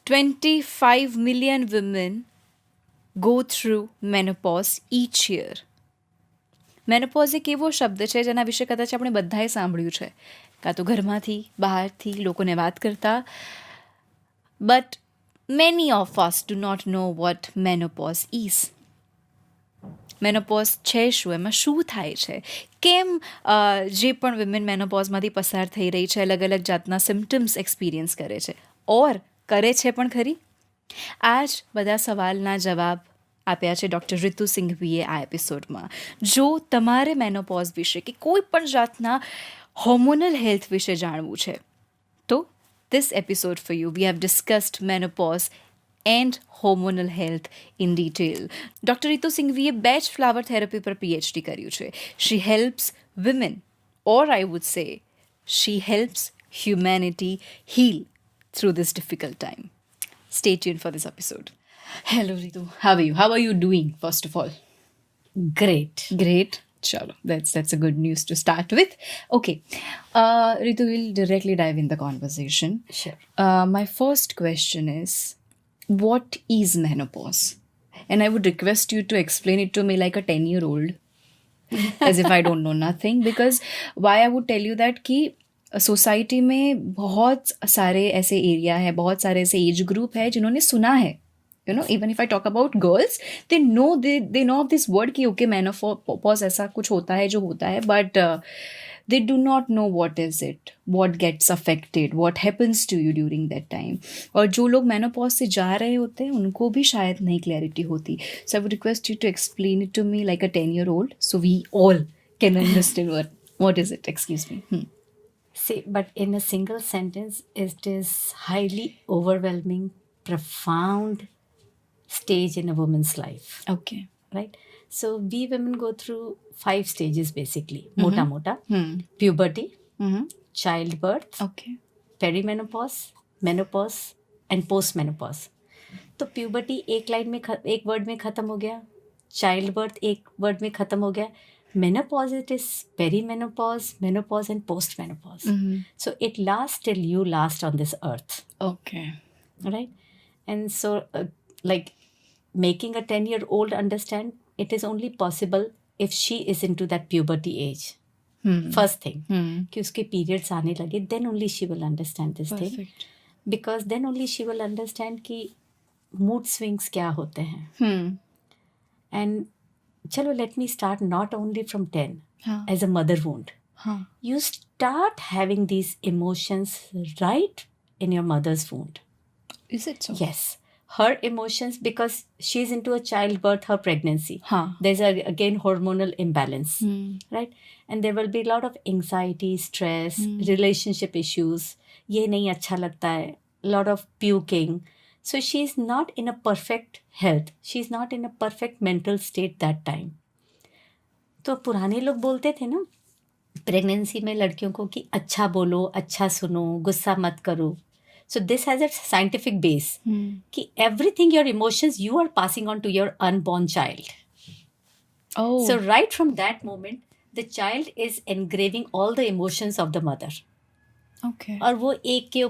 25 million women go through menopause each year. Menopause એક એવો શબ્દ છે જેના વિશે કદાચ આપણે બધાએ સાંભળ્યું છે, કાં તો ઘરમાંથી બહારથી લોકોને વાત કરતા, but many of us do not know what menopause is. Menopause છે શું, એમાં શું થાય છે, કેમ જે પણ વિમેન મેનોપોઝમાંથી પસાર થઈ રહી છે અલગ અલગ જાતના સિમ્ટમ્સ એક્સપિરિયન્સ કરે છે, ઓર કરે છે પણ ખરી. આ જ બધા સવાલના જવાબ આપ્યા છે ડૉક્ટર રિતુ સિંઘવીએ આ એપિસોડમાં. જો તમારે મેનોપોઝ વિશે કે કોઈ પણ જાતના હોર્મોનલ હેલ્થ વિશે જાણવું છે તો this episode for you. We have discussed menopause and hormonal health in detail. Dr. Ritu Singhviએ batch flower therapy પર PhD કર્યું છે. She helps women, or I would say, she helps humanity heal through this difficult time. Stay tuned for this episode. Hello Ritu, how are you? How are you doing, first of all? Great. Chalo, that's a good news to start with. Okay, Ritu, we'll directly dive in the conversation. Sure. My first question is, what is menopause? And I would request you to explain it to me like a 10-year-old, as if I don't know nothing. Because why I would tell you that कि society में बहुत सारे ऐसे area है, बहुत सारे ऐसे age group है जिन्होंने सुना है. You know, even if I talk about girls, they know of this word कि okay, menopause ऐसा कुछ होता है जो होता है, but they do not know what is it, what gets affected, what happens to you during that time. और जो लोग menopause से जा रहे होते हैं उनको भी शायद नहीं clarity होती. So I would request you to explain it to me like a 10-year-old so we all can understand what is it. Excuse me. See, but in a single sentence, it is highly overwhelming, profound stage in a woman's life. Okay. Right? So we women go through 5 stages basically. Mota. Puberty, childbirth, Okay. perimenopause, menopause and postmenopause. तो puberty एक word में खत्म हो गया, childbirth एक word में खत्म हो गया, menopause it is perimenopause, menopause and postmenopause. So it lasts till you last on this earth. Okay. Right? And so like making a 10-year-old understand, it is only possible if she is into that puberty age. First thing, कि उसके periods आने लगे, then only she will understand this thing. Perfect. Because then only she will understand कि mood swings क्या होते हैं. And चलो, let me start not only from 10 as a mother wound. You start having these emotions right in your mother's wound. Is it so? Yes. Her emotions, because she's into a childbirth, her pregnancy. There's again hormonal imbalance, right? And there will be a lot of anxiety, stress, relationship issues. ये नहीं अच्छा लगता है. Lot of puking. So she's not in a perfect health. She's not in a perfect mental state that time. तो पुराने लोग बोलते थे ना प्रेगनेंसी में लड़कियों को कि अच्छा बोलो, अच्छा सुनो, गुस्सा मत करो. So this has a scientific base. कि everything, your emotions, you are passing on to your unborn child. Oh. So right from that moment, the child is engraving all the emotions of the mother. Okay. और वो एक के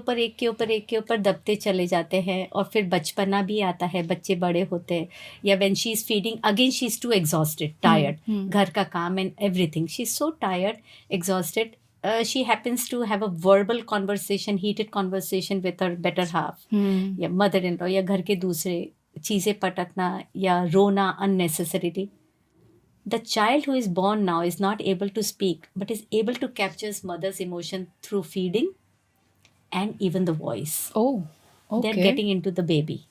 ऊपर दबते चले जाते हैं. और फिर बचपना भी आता है, बच्चे बड़े होते हैं, या when she is feeding, again she is too exhausted, tired. घर का काम and everything. She is so tired, exhausted. She happens to have a verbal conversation, heated conversation with her better half, या mother-in-law, या घर के दूसरे, चीज़ें पटकना या रोना unnecessarily. The child who is born now is not able to speak, but is able to capture his mother's emotion through feeding and even the voice. Oh, okay. They're getting into the baby.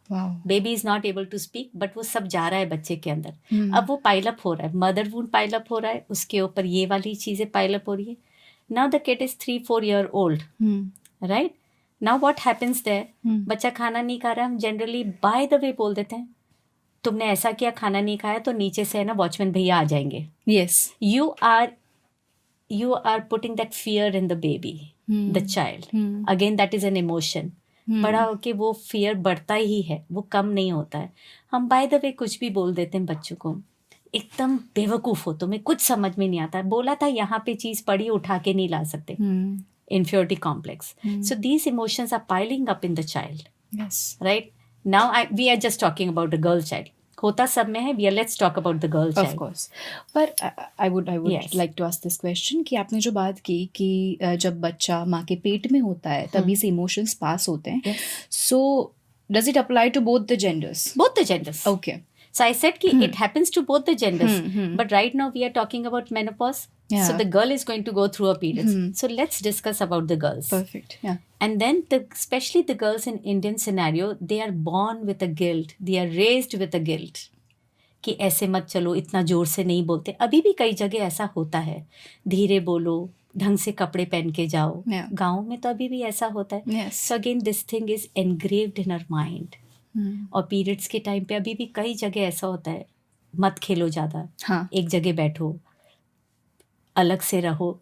Wow. Baby is not able to speak, but वो सब जा रहा है बच्चे के अंदर. अब वो पाइलअप हो रहा है, मदर वूंड पाइलअप हो रहा है, उसके ऊपर ये वाली चीज़ें पाइलअप हो रही है. Now the kid is 3-4 year old, right? Now what happens there? बच्चा खाना नहीं खा रहा, हम generally by the way बोल देते हैं, तुमने ऐसा किया, खाना नहीं खाया तो नीचे से है ना वॉचमैन भैया आ जाएंगे. Yes. You are putting that fear in the baby, the child. Again, that is an emotion. बड़ा होके वो fear बढ़ता ही है, वो कम नहीं होता है. हम by the way कुछ भी बोल देते हैं बच्चों को, एकदम बेवकूफ हो, तुम्हें कुछ समझ में नहीं आता, बोला था यहाँ पे चीज पड़ी, उठा के नहीं ला सकते. Inferiority complex. So these emotions are piling up in the child. Yes. right? Now we are just talking about the girl child. होता सब में है. Let's talk about the girl child. Of course. But I would Yes. like to ask this question कि आपने जो बात की कि जब बच्चा माँ के पेट में होता है तभी से इमोशंस पास होते हैं. Yes. So does it apply to both the genders? Both the genders. Okay. So I said कि it happens to both the genders. But right now we are talking about menopause. Yeah. So the girl is going to go through a period. So let's discuss about the girls. Perfect. Yeah. And then especially the girls in Indian scenario, they are born with a guilt. They are raised with a guilt. कि ऐसे मत चलो, इतना जोर से नहीं बोलते. अभी भी कई जगह ऐसा होता है. धीरे बोलो, ढंग से कपड़े पहन के जाओ. Yeah. गाँव में तो अभी भी ऐसा होता है. Yes. So again this thing is engraved in our mind. और पीरियड्स के टाइम पे अभी भी कई जगह ऐसा होता है. मत खेलो ज़्यादा. हाँ. एक जगह बैठो, अलग से रहो.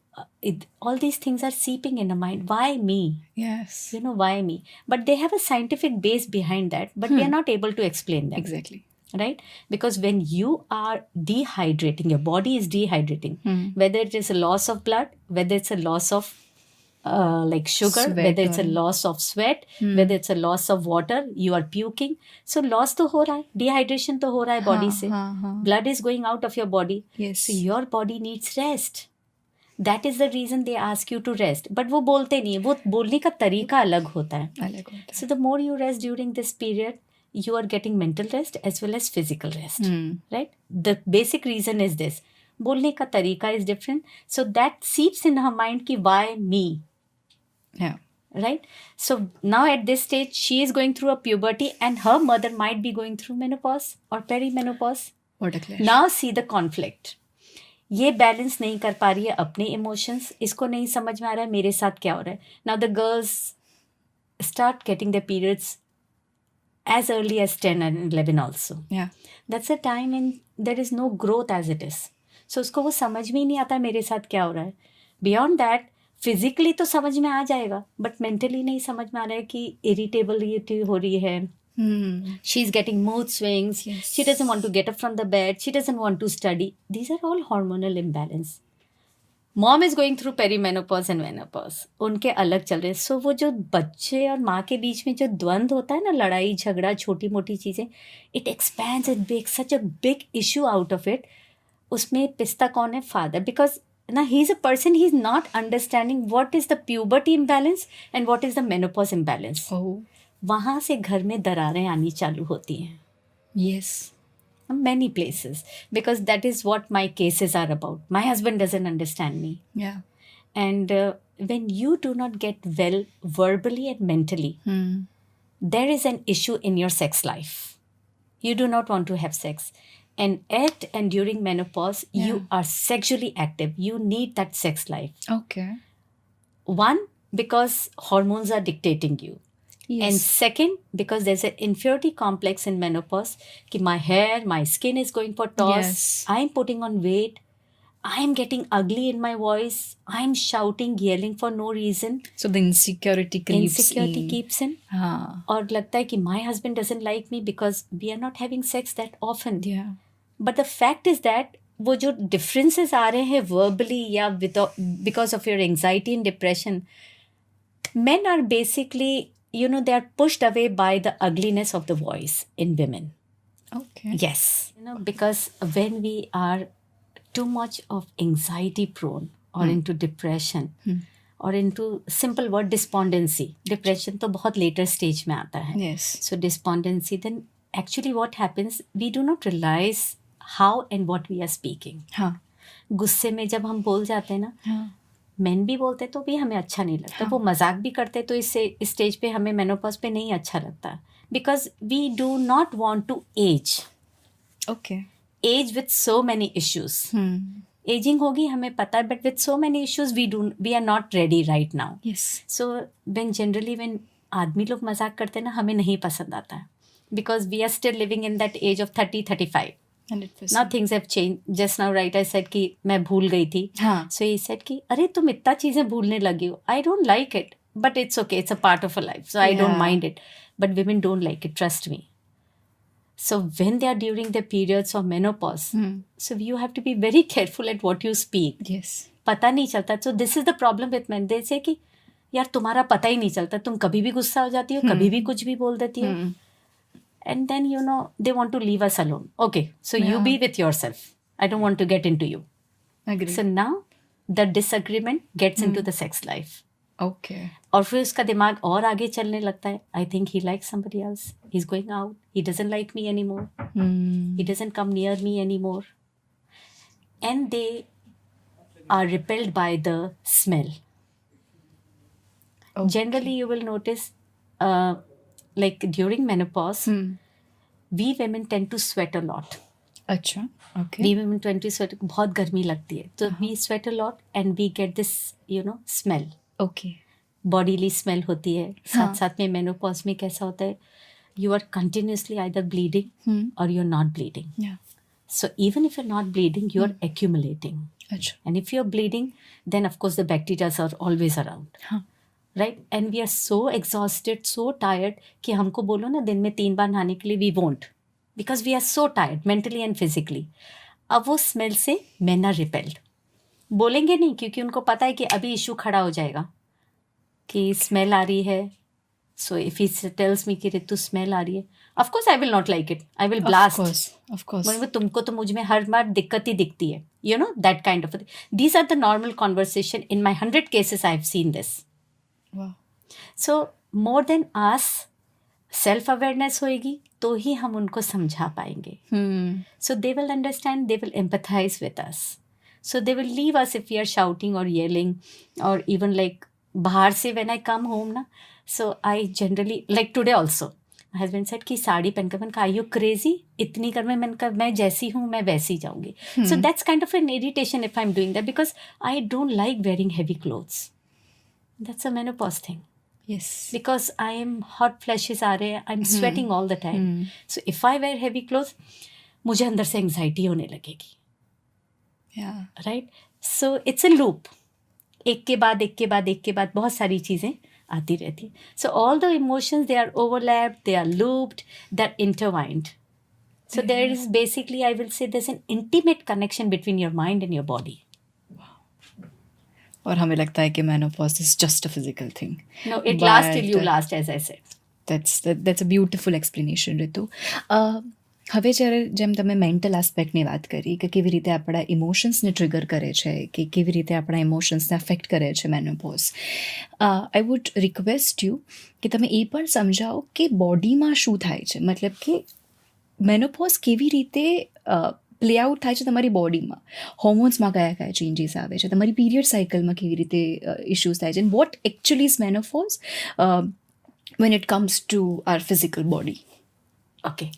All these things are seeping in the mind. Why me? Yes. You know, why me? But they have a scientific base behind that, but we are not able to explain them. Exactly. Right? Because when you are dehydrating, your body is dehydrating, whether it is a loss of blood, whether it's a loss of like sugar, Sweat whether it's a loss of sweat, whether it's a loss of water, you are puking. So loss तो हो रहा है, dehydration तो हो रहा है body से. Blood is going out of your body. Yes. So your body needs rest. That is the reason they ask you to rest. But वो बोलते नहीं है, वो बोलने का तरीका अलग होता है. अलग होता है. So the more you rest during this period, you are getting mental rest as well as physical rest. Right? The basic reason is this. बोलने का तरीका is different. So that seeps in her mind कि why me? Yeah. Right? So now at this stage, she is going through a puberty and her mother might be going through menopause or perimenopause. What a clash. Now see the conflict. ये balance नहीं कर पा रही है अपने emotions. इसको नहीं समझ में आ रहा है मेरे साथ क्या हो रहा है. Now the girls start getting their periods as early as 10 and 11 also. Yeah. That's a time when there is no growth as it is. So उसको वो समझ में ही नहीं आता मेरे साथ क्या हो रहा है. Beyond that, फिजिकली तो समझ में आ जाएगा, बट मेंटली नहीं समझ में आ रहा है कि इरिटेबिलिटी हो रही है. She is getting mood swings. Yes. She doesn't want to get up from the bed. She doesn't want to study. These are all hormonal imbalance. Mom is going through perimenopause and menopause. उनके अलग चल रहे हैं. So वो जो बच्चे और माँ के बीच में जो द्वंद होता है ना, लड़ाई झगड़ा, छोटी मोटी चीज़ें, it expands and makes such a big issue out of it. उसमें पिस्ता कौन है? Father. Because now he's a person, he's not understanding what is the puberty imbalance and what is the menopause imbalance. Oh. वहाँ से घर में दरारें आनी चालू होती हैं. Yes. Many places. Because that is what my cases are about. My husband doesn't understand me. Yeah. And when you do not get well verbally and mentally, there is an issue in your sex life. You do not want to have sex. And at and during menopause, you are sexually active. You need that sex life. Okay. One, because hormones are dictating you. Yes. And second, because there's an inferiority complex in menopause. Ki my hair, my skin is going for toss. Yes. I'm putting on weight. I'm getting ugly in my voice. I'm shouting, yelling for no reason. So the insecurity creeps Insecurity in. keeps in. हाँ. और लगता है कि my husband doesn't like me because we are not having sex that often. Yeah. But the fact is that वो जो differences आ रहे हैं verbally या because of your anxiety and depression, men are basically, you know, they are pushed away by the ugliness of the voice in women. Okay. Yes. You know, because when we are too much of anxiety prone or into depression or into simple word despondency. Depression तो बहुत later stage में आता है. Yes. So despondency, then actually what happens, we do not realize how and what we are speaking. हाँ. गुस्से में जब हम बोल जाते हैं ना, हाँ. men भी बोलते तो भी हमें अच्छा नहीं लगता. वो मजाक भी करते तो इस स्टेज पे हमें मेनोपॉज पे नहीं अच्छा लगता. Because we do not want to age. Okay. Age with so many issues. Aging होगी हमें पता है, but with so many issues we are not ready right now. Yes. So when आदमी लोग मजाक करते हैं ना, हमें नहीं पसंद आता है. Because we are still living in that age of 30-35. 100%. Now things have changed. Just now right I said कि मैं भूल गई थी. हाँ. So he said कि अरे तुम इतना चीजें भूलने लगी हो. I don't like it. But it's okay. It's a part of a life. So I don't mind it. But women don't like it. Trust me. So when they are during their periods or menopause, so you have to be very careful at what you speak. Yes. पता नहीं चलता. So this is the problem with men. They say कि यार तुम्हारा पता ही नहीं चलता, तुम कभी भी गुस्सा हो जाती हो, कभी भी कुछ भी बोल देती हो. And then, they want to leave us alone. Okay, so you be with yourself. I don't want to get into you. Agree. So now the disagreement gets into the sex life. Okay. और फिर उसका दिमाग और आगे चलने लगता है. I think he likes somebody else. He's going out. He doesn't like me anymore. He doesn't come near me anymore. And they are repelled by the smell. Okay. Generally, you will notice, like during menopause, we women tend to sweat a lot. अच्छा. Okay. We women tend to sweat. बहुत गर्मी लगती है, तो we sweat a lot and we get this, smell. Okay. Bodily smell होती है. साथ साथ में menopause में कैसा होता है, you are continuously either bleeding or you're not bleeding. Yeah. So even if you're not bleeding, you're accumulating. अच्छा. And if you're bleeding, then of course the bacteria are always around. Right? And we are so exhausted, so tired कि हमको बोलो ना दिन में 3 बार नहाने के लिए, we won't. Because we are so tired, mentally and physically. अब वो स्मेल से men are repelled. बोलेंगे नहीं क्योंकि उनको पता है कि अभी इशू खड़ा हो जाएगा कि स्मेल आ रही है. So if he tells me कि ऋतु स्मेल आ रही है, of course I will not like it. I will blast. Of course. तुमको तो मुझ में हर बार दिक्कत ही दिखती है. That kind of a thing. These are the normal conversation. In my 100 cases, I have seen this. Wow. So more than us, self awareness होएगी तो ही हम उनको समझा पाएंगे. So they will understand, they will empathize with us. So they will leave us if we are shouting or yelling, or even like बाहर से when I come home ना, so I generally, like today also, my husband said कि साड़ी पहनकर, मैंने कहा are you crazy? इतनी गर्मी, मैंने कहा मैं जैसी हूँ मैं वैसी जाऊंगी. So that's kind of an irritation if I'm doing that, because I don't like wearing heavy clothes. That's a menopause thing. Yes. Because I am hot flashes आ रहे हैं, I'm sweating all the time. So if I wear heavy clothes, मुझे अंदर से anxiety होने लगेगी. Yeah. Right? So it's a loop. एक के बाद एक के बाद एक के बाद बहुत सारी चीजें आती रहती हैं. So all the emotions, they are overlapped, they are looped, they're intertwined. So there is basically, I will say, there's an intimate connection between your mind and your body. और हमें लगता है कि menopause is just a physical thing. No, it lasts till you last, as I said. That's a beautiful explanation, Ritu. હવે જ્યારે જેમ તમે mental એસ્પેક્ટની વાત કરી કે કેવી રીતે આપણા ઇમોશન્સને ટ્રિગર કરે છે, કે કેવી રીતે આપણા ઇમોશન્સને અફેક્ટ કરે છે menopause, I would request you કે તમે એ પણ સમજાવો કે બોડીમાં શું થાય છે, મતલબ કે મેનોપોઝ કેવી રીતે પ્લે આઉટ થાય છે તમારી બોડીમાં, હોર્મોન્સમાં કયા કયા ચેન્જીસ આવે છે, તમારી પીરિયડ સાયકલમાં કેવી રીતે ઇશ્યુઝ થાય છે, and what actually is menopause when it comes to our physical body. Okay.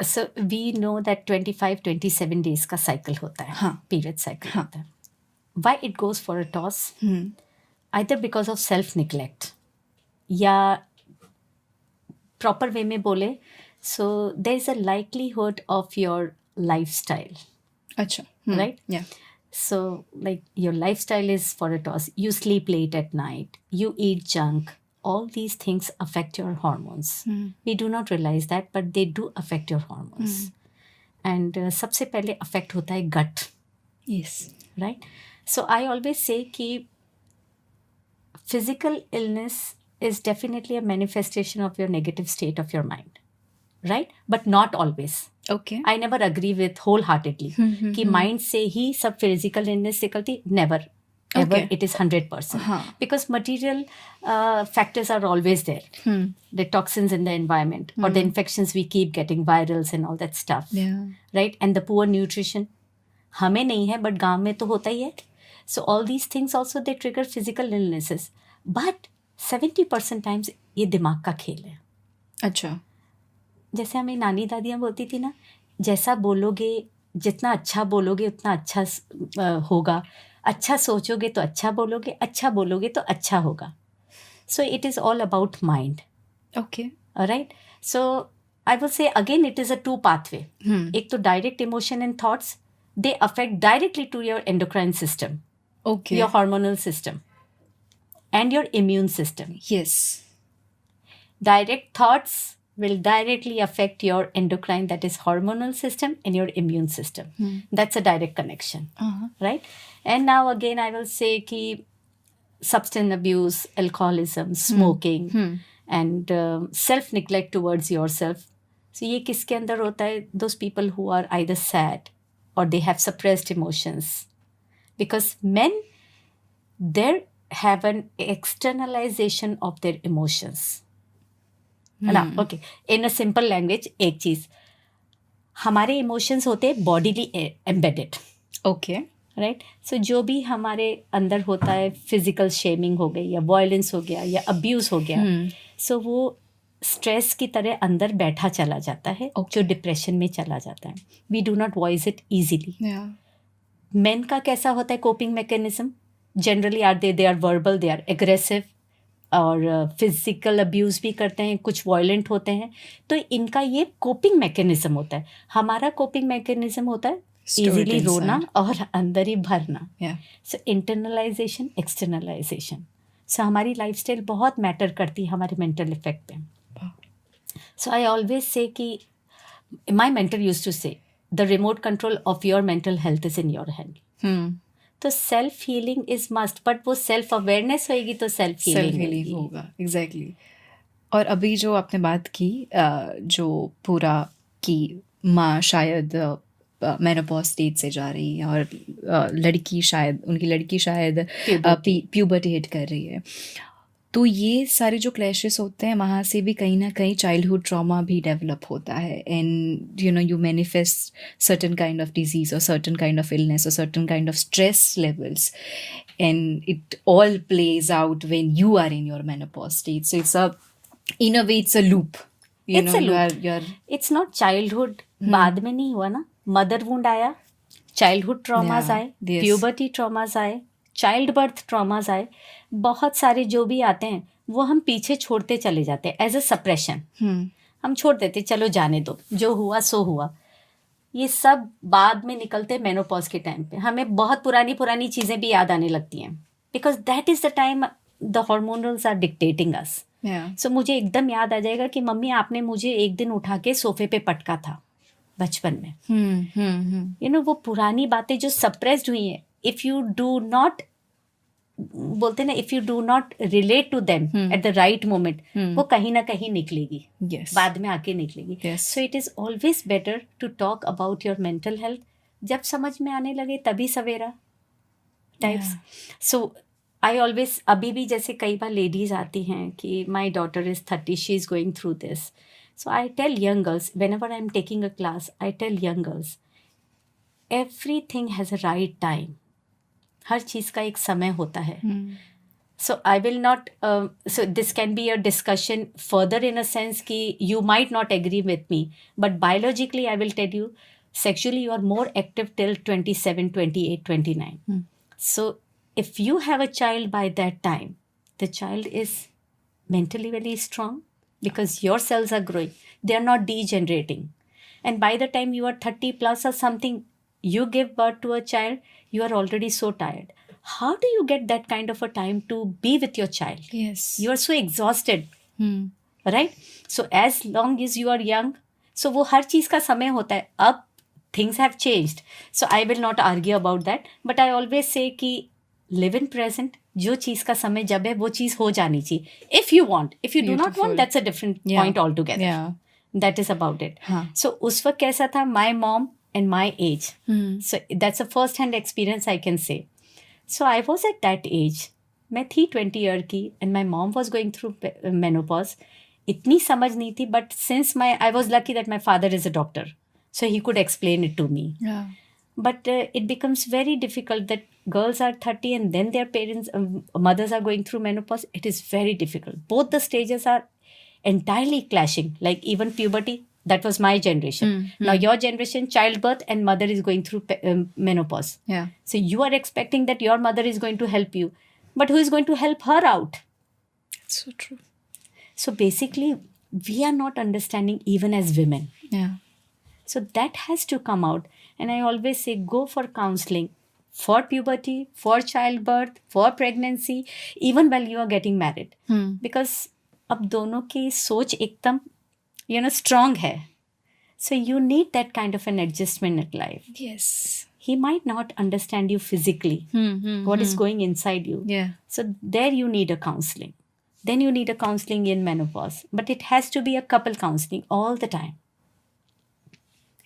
So we know that 25-27 days का cycle होता है, period cycle होता है. Why it goes for a toss? Either because of self neglect या proper way में बोले, so there is a likelihood of your lifestyle. Achha. Right? Yeah. So like your lifestyle is for a toss. You sleep late at night, you eat junk. All these things affect your hormones. We do not realize that, but they do affect your hormones. And सबसे पहले affect होता है gut. Yes. Right? So I always say कि physical illness is definitely a manifestation of your negative state of your mind. Right? But not always. Okay. I never agree with wholeheartedly कि mind से ही सब physical illness निकलती. Never. Ever. Okay. It is 100%. Because material factors are always there. The toxins in the environment or the infections we keep getting, virals and all that stuff. Yeah. Right? And the poor nutrition. हमें नहीं है, but गांव में तो होता ही है. So all these things also, they trigger physical illnesses. But 70% times ये दिमाग का खेल है. अच्छा. जैसे हमें नानी दादियाँ बोलती थी ना, जैसा बोलोगे, जितना अच्छा बोलोगे उतना अच्छा होगा, अच्छा सोचोगे तो अच्छा बोलोगे तो अच्छा होगा. So it is all about mind. Okay. Alright? So I will say again, it is a two pathway. एक तो direct emotion and thoughts, they affect directly to your endocrine system. Okay. Your hormonal system and your immune system. Yes. Direct thoughts will directly affect your endocrine, that is hormonal system, and your immune system. That's a direct connection. Right? And now again, I will say कि substance abuse, alcoholism, smoking, and self-neglect towards yourself. So ये किसके अंदर होता है? Those people who are either sad or they have suppressed emotions. Because men, they have an externalization of their emotions. ना, okay. In a simple language, एक चीज, हमारे emotions होते हैं bodily embedded. Okay, right. So जो भी हमारे अंदर होता है, फिजिकल शेमिंग हो गई या वायलेंस हो गया या अब्यूज हो गया, सो वो स्ट्रेस की तरह अंदर बैठा चला जाता है, जो डिप्रेशन में चला जाता है. We do not voice it easily. Men का कैसा होता है coping mechanism? Generally they are verbal, they are aggressive और फिजिकल अब्यूज भी करते हैं, कुछ वायलेंट होते हैं. तो इनका ये कोपिंग मैकेनिज्म होता है. हमारा कोपिंग मैकेनिज्म होता है इजीली रोना और अंदर ही भरना. सो इंटरनलाइजेशन, एक्सटर्नलाइजेशन. सो हमारी लाइफस्टाइल बहुत मैटर करती है हमारे मेंटल इफेक्ट पे. सो आई ऑलवेज से कि my mentor used to say the remote control of your mental health is in your hand. तो self healing is must, but वो सेल्फ अवेयरनेस होएगी तो सेल्फ हीलिंग होगा. एग्जैक्टली. और अभी जो आपने बात की, जो पूरा की माँ शायद मेनोपॉज स्टेज से जा रही है और उनकी लड़की शायद प्यूबर्टी हिट कर रही है, तो ये सारे जो क्लैशेस होते हैं वहाँ से भी कहीं ना कहीं चाइल्डहुड ट्रॉमा भी डेवलप होता है. And you manifest certain kind of disease और सर्टन काइंड ऑफ इलनेस और certain kind of stress levels, and it all plays out when you are in your menopause stage. So in a way it's a loop. It's not childhood. बाद में नहीं हुआ ना, mother wound आया, childhood traumas आए, puberty traumas आए, childbirth traumas आए, बहुत सारे जो भी आते हैं वो हम पीछे छोड़ते चले जाते हैं एज अ सप्रेशन. हम छोड़ देते, चलो जाने दो, जो हुआ सो हुआ. ये सब बाद में निकलते मेनोपॉज के टाइम पे हमें बहुत पुरानी चीजें भी याद आने लगती हैं, because that is the time the hormonals are dictating us. So मुझे एकदम याद आ जाएगा कि मम्मी आपने मुझे एक दिन उठा के सोफे पे पटका था बचपन में. यू नो वो पुरानी बातें जो सप्रेस्ड हुई हैं, इफ यू डू नॉट, बोलते ना, if you do not relate to them at the right moment, वो कहीं ना कहीं निकलेगी. बाद में आके निकलेगी. So it is always better to talk about your mental health. जब समझ में आने लगे तभी सवेरा टाइप्स. सो आई ऑलवेज, अभी भी जैसे कई बार लेडीज आती हैं कि my daughter is 30, she is going through this. So I tell young girls, whenever I'm taking a class, I tell young girls, everything has a right time. हर चीज़ का एक समय होता है. So I will not, so this can be a discussion further in a sense कि you might not agree with me, but biologically I will tell you, sexually you are more active till 27, 28, 29. So if you have a child by that time, the child is mentally very strong, because your cells are growing, they are not degenerating. And by the time you are 30 plus or something, you give birth to a child, you are already so tired. How do you get that kind of a time to be with your child? Yes. You are so exhausted. Right? So as long as you are young, so वो हर चीज़ का समय होता है. अब things have changed. So I will not argue about that. But I always say कि live in present. जो चीज का समय जब है वो चीज हो जानी चाहिए. If you want, if you do not want, that's a different point all together. That is about it. So उस वक्त कैसा था, my mom and my age, so that's a first hand experience I can say. So I was at that age, मैं थी 20 year की, and my mom was going through menopause. इतनी समझ नहीं थी, but since I was lucky that my father is a doctor, so he could explain it to me. But it becomes very difficult that girls are 30 and then their parents, mothers are going through menopause. It is very difficult. Both the stages are entirely clashing. Like even puberty, that was my generation. Now your generation, childbirth, and mother is going through menopause. Yeah. So you are expecting that your mother is going to help you. But who is going to help her out? It's so true. So basically, we are not understanding even as women. Yeah. So that has to come out. And I always say, go for counseling for puberty, for childbirth, for pregnancy, even while you are getting married. Because अब दोनों की सोच एकदम, strong है. So you need that kind of an adjustment in life. Yes. he might not understand you physically, what is going inside you. Yeah. So there you need a counseling. Then you need a counseling in menopause. But it has to be a couple counseling all the time.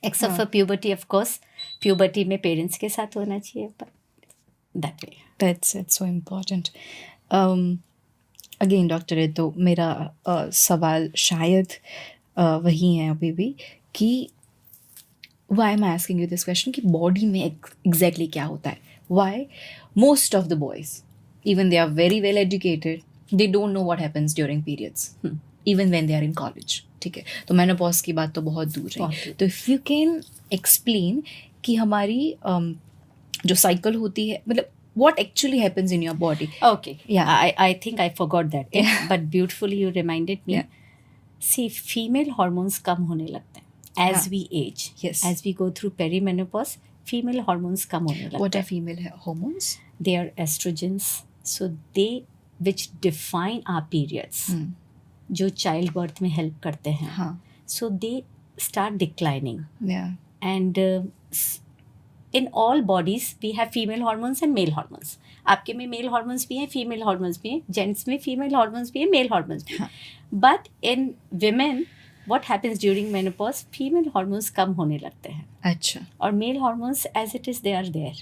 Except for puberty, of course. Puberty में parents के साथ होना चाहिए. But that way. That's so important. Again, doctor, तो मेरा सवाल शायद वही है अभी भी कि why am I asking you this question कि body में exactly क्या होता है? Why most of the boys, even they are very well educated, they don't know what happens during periods, even when they are in college. ठीक है, तो menopause की बात तो बहुत दूर है. तो if you can explain कि हमारी जो cycle होती है, मतलब what actually happens in your body? Okay. Yeah. I think I forgot that. Yeah. But beautifully you reminded me. Yeah. See, female hormones कम होने लगते हैं as we age. Yes. As we go through perimenopause, female hormones कम होने लगते हैं. What are female hormones? They are estrogens. So they which define our periods. जो child birth में help करते हैं. हाँ. So they start declining. Yeah. And in all bodies we have female hormones and male hormones. आपके में male hormones भी हैं, female hormones भी हैं, gents में female hormones भी हैं, male hormones भी हैं. But in women, what happens during menopause? Female hormones कम होने लगते हैं. अच्छा. और male hormones as it is they are there.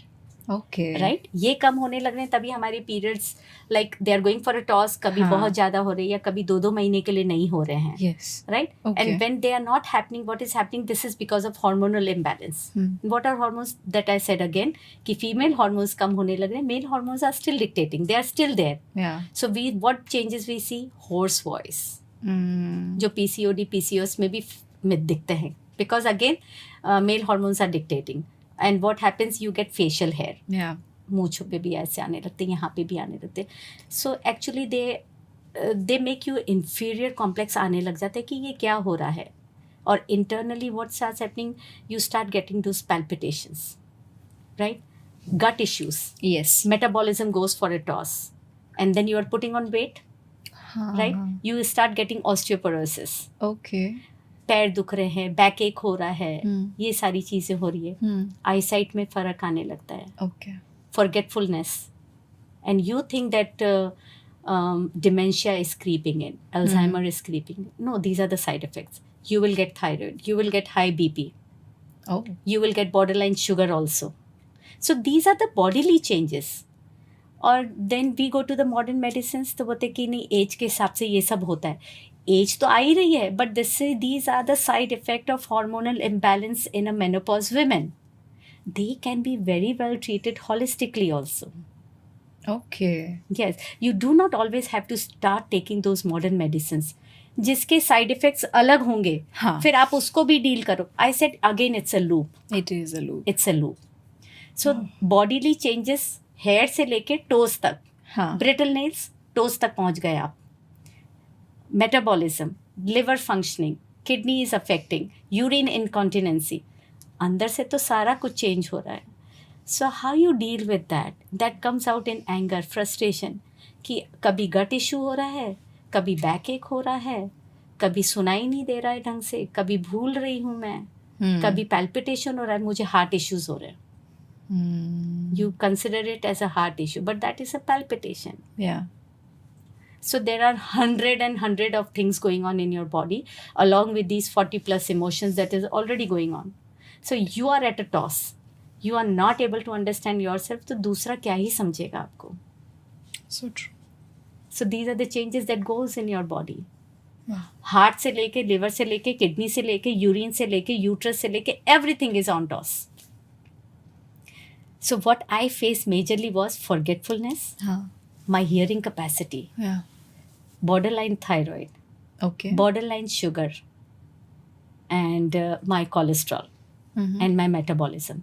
Okay. Right? ये कम होने लग रहे हैं तभी हमारे periods like they are going for a toss, कभी बहुत ज़्यादा हो रहे हैं या कभी 2-2 महीने के लिए नहीं हो रहे हैं. Yes. Right? Okay. And when they are not happening, what is happening? This is because of hormonal imbalance. What are hormones that I said again? कि female hormones कम होने लग रहे हैं, male hormones are still dictating. They are still there. Yeah. So what changes we see? Hoarse voice. जो PCOD, PCOS में भी दिखते हैं. Because again, male hormones are dictating. And what happens? You get facial hair. Yeah. मूंछों पे भी ऐसे आने लगते हैं, यहाँ पे भी आने लगते हैं. So actually they make you inferior complex आने लग जाते हैं कि ये क्या हो रहा है. और internally what starts happening? You start getting those palpitations, right? Gut issues. Yes. Metabolism goes for a toss, and then you are putting on weight, right? You start getting osteoporosis. Okay. पैर दुख रहे हैं, back एक हो रहा है, ये सारी चीजें हो रही है. आई साइट में फर्क आने लगता है. Okay. Forgetfulness. And you think that dementia is creeping in, Alzheimer is creeping in. No, these are the side effects. You will get thyroid, you will get high BP. Oh. You will get borderline sugar also. So these are the bodily changes. और then we go to the modern medicines, तो बोलते कि नहीं as के हिसाब से ये सब होता है. एज तो आ ही रही है, but these are the side effect of hormonal imbalance in a menopause women. They can be very well treated holistically also. Okay. Yes, you do not always have to start taking those modern medicines. जिसके side effects अलग होंगे, हाँ. फिर आप उसको भी deal करो. I said again it's a loop. It is a loop. It's a loop. So bodily changes hair से लेके टोज तक. हाँ. ब्रिटल नेल्स टोज तक पहुंच गए आप. Metabolism, liver functioning, kidney is affecting, urine incontinency. अंदर से तो सारा कुछ चेंज हो रहा है. So how you deal with that comes out in anger, frustration. कि कभी गट इशू हो रहा है, कभी बैक एक हो रहा है, कभी सुनाई नहीं दे रहा है ढंग से, कभी भूल रही हूँ मैं, कभी पैल्पिटेशन हो रहा है, मुझे हार्ट इश्यूज हो रहे हैं. You consider it as a heart issue, but that is a palpitation. Yeah. So there are hundred of things going on in your body along with these 40 plus emotions that is already going on. So you are at a toss. You are not able to understand yourself. तो दूसरा क्या ही समझेगा आपको. So true. So these are the changes that goes in your body. Wow. Heart से लेके, liver से लेके, kidney से लेके, urine से लेके, uterus से लेके, everything is on toss. So what I faced majorly was forgetfulness, my hearing capacity, borderline thyroid, okay, borderline sugar, and my cholesterol, and my metabolism.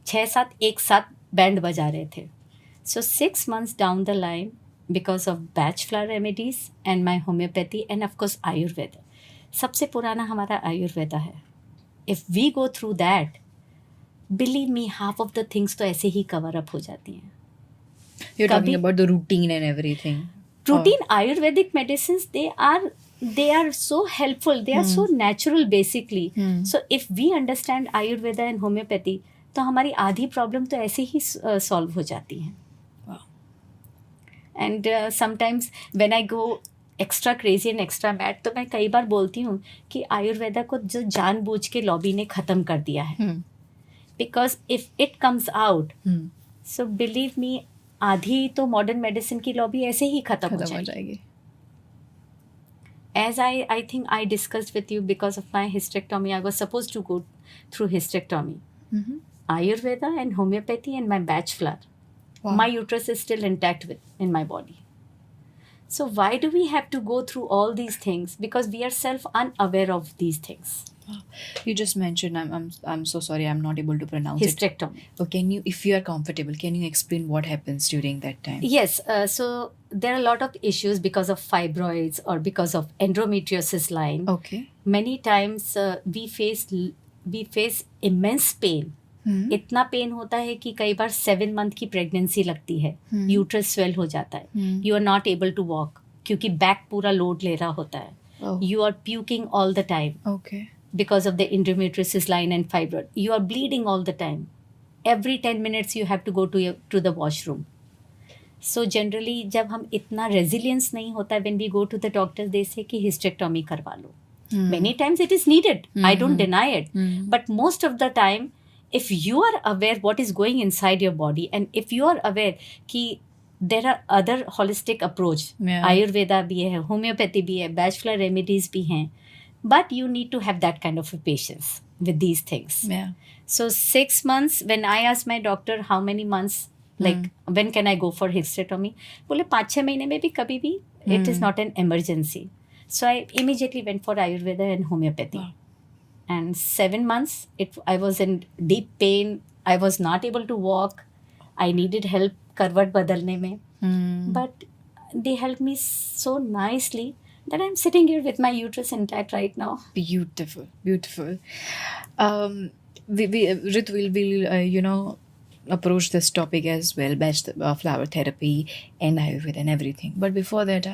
6-7 एक साथ बैंड बजा रहे थे. So 6 months down the line, because of bachelor remedies and my homeopathy and of course Ayurveda. सबसे पुराना हमारा आयुर्वेदा है. If we go through that, believe me, half of the things तो ऐसे ही cover up हो जाती हैं. You're talking about the routine and everything. Routine Ayurvedic medicines, they are so helpful. They are so natural basically. So if we understand Ayurveda and homeopathy, तो हमारी आधी problem तो ऐसे ही सॉल्व हो जाती हैं. And sometimes when I go extra crazy and extra mad, तो मैं कई बार बोलती हूँ कि आयुर्वेदा को जो जानबूझ के लॉबी ने ख़त्म कर दिया है. Because if it comes out, so believe me, आधी तो मॉडर्न मेडिसिन की लॉबी ऐसे ही खत्म हो जाएगी. As I think I discussed with you, because of my hysterectomy, I was supposed to go through hysterectomy. Ayurveda and homeopathy and my batch flower. Wow. My uterus is still intact in my body. So why do we have to go through all these things? Because we are self-unaware of these things. You just mentioned, I'm so sorry, I'm not able to pronounce hysterectomy. it. Oh, can you, if you are comfortable, can you explain what happens during that time? Yes. So there are a lot of issues because of fibroids or because of endometriosis line. Okay. Many times we face immense pain. इतना pen होता है कि कई बार 7 month की pregnancy लगती है. Uterus swell हो जाता है. You are not able to walk क्योंकि बैक पूरा लोड ले रहा होता है. You are puking all the time. Okay. Because of the endometriosis line and fibroid. You are bleeding all the time. Every 10 minutes you have to go to the washroom. So generally जब हम इतना resilience नहीं होता, when we go to the doctor, they say कि hysterectomy करवा लो. Many times it is needed. I don't deny it. But most of the time, if you are aware what is going inside your body, and if you are aware कि there are other holistic approach, Ayurveda भी है, homeopathy भी है, bachelor remedies भी हैं. But you need to have that kind of a patience with these things. Yeah. So 6 months, when I asked my doctor how many months, like when can I go for hysterectomy, बोले 5-6 महीने में भी कभी भी, it is not an emergency. So I immediately went for Ayurveda and homeopathy. Wow. And 7 months, I was in deep pain. I was not able to walk. I needed help करवट बदलने में. But they helped me so nicely that I'm sitting here with my uterus intact right now. Beautiful, beautiful. Ritu will approach this topic as well, flower therapy and Ayurveda and everything. But before that,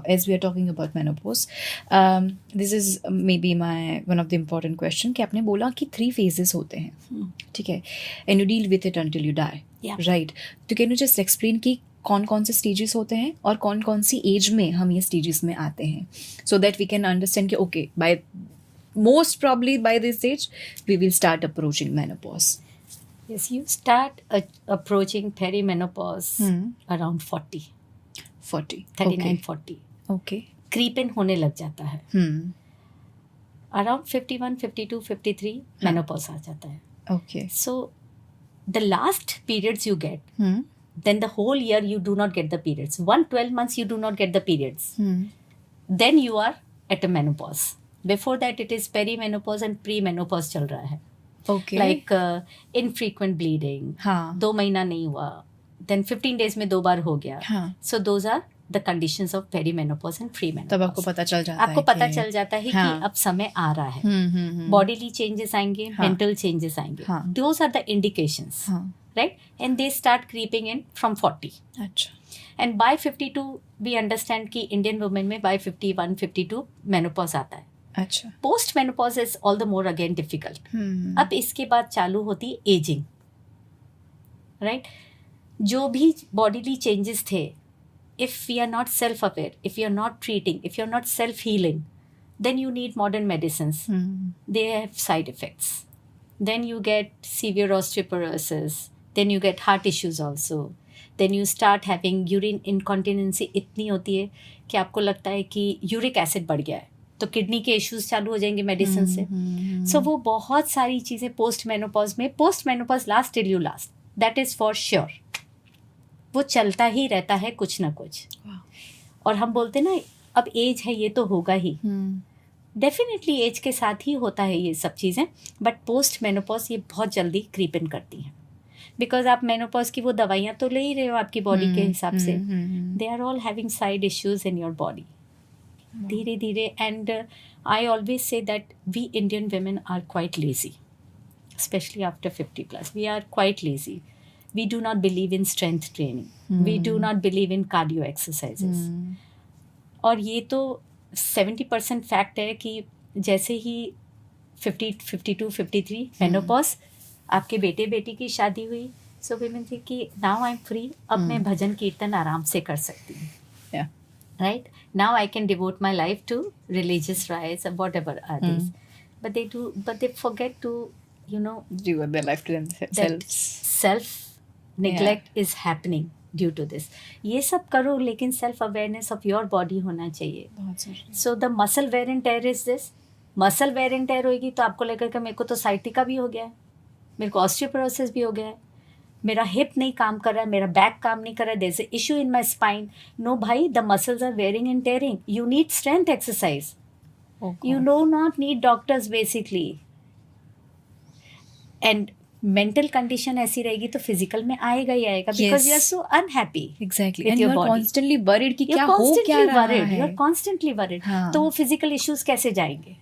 as we are talking about menopause, this is maybe one of the important question कि आपने बोला कि 3 phases होते हैं, ठीक है, and you deal with it until you die, right? तो can you just explain कि कौन कौन से स्टेजेस होते हैं और कौन कौन सी एज में हम ये स्टेजेस में आते हैं, so that we can understand कि okay, by most probably by this age we will start approaching menopause. Yes, you start approaching perimenopause around 40. 39, 40. Okay. Creep in होने लग जाता है. Around 51, 52, 53 menopause आ जाता है. Okay. So the last periods you get, then the whole year you do not get the periods. 12 months you do not get the periods. Then you are at a menopause. Before that it is perimenopause and premenopause चल रहा है. Okay. Like infrequent bleeding. 2 महीना नहीं हुआ. Then 15 days में 2 बार हो गया. So those are the conditions of perimenopause and premenopause. तब आपको पता चल जाता है. आपको पता चल जाता है कि अब समय आ रहा है. Bodily changes आएंगे, mental changes आएंगे. Those are the indications. Right? And they start creeping in from 40. अच्छा. And by 52 we understand कि Indian women में by 51, 52 menopause आता है. अच्छा. Post menopause is all the more again difficult. अब इसके बाद चालू होती है aging. Right? जो भी bodily changes थे, if we are not self-aware, if you are not treating, if you are not self-healing, then you need modern medicines. They have side effects. Then you get severe osteoporosis. Then you get heart issues also. Then you start having urine incontinency इतनी होती है कि आपको लगता है कि uric acid बढ़ गया है, तो किडनी के इश्यूज चालू हो जाएंगे मेडिसिन से. सो वो बहुत सारी चीज़ें post menopause last till you last, that is for sure. वो चलता ही रहता है कुछ ना कुछ. और हम बोलते ना अब एज है, ये तो होगा ही. डेफिनेटली एज के साथ ही होता है ये सब चीज़ें, बट पोस्ट मेनोपॉज ये बहुत जल्दी क्रीप इन करती हैं. बिकॉज आप मेनोपॉज की वो दवाइयाँ तो ले ही रहे हो आपकी बॉडी के हिसाब से. They are all having side issues in your body धीरे धीरे. And I always say that we Indian women are quite lazy, especially after 50+. We are quite lazy. We do not believe in strength training. We do not believe in cardio exercises. और ये तो 70% fact है कि जैसे ही 50, 52, 53 menopause आपके बेटे बेटी की शादी हुई, सो वीमेन थिंक कि नाउ आई एम फ्री, अब मैं भजन कीर्तन आराम से कर सकती हूँ. Right? Now I can devote my life to religious rites or whatever are these. But they forget to, devote their life to themselves. Self neglect is happening due to this. ये सब करो, लेकिन self awareness of your body होना चाहिए. So the muscle wear and tear is this. Muscle wear and tear होगी तो आपको लगेगा मेरे को तो sciatica भी हो गया है, मेरे को osteoporosis भी हो गया है, मेरा हिप नहीं काम कर रहा है, मेरा बैक काम नहीं कर रहा है, there is a issue in my spine. No भाई, the muscles are wearing and tearing. You need strength exercise. You do not need doctors basically. And mental condition ऐसी रहेगी तो फिजिकल में आएगा ही आएगा, because you are so unhappy. Exactly. And you are constantly worried कि क्या हो क्या रहा है. You are constantly worried. तो वो फिजिकल इश्यूज कैसे जाएंगे?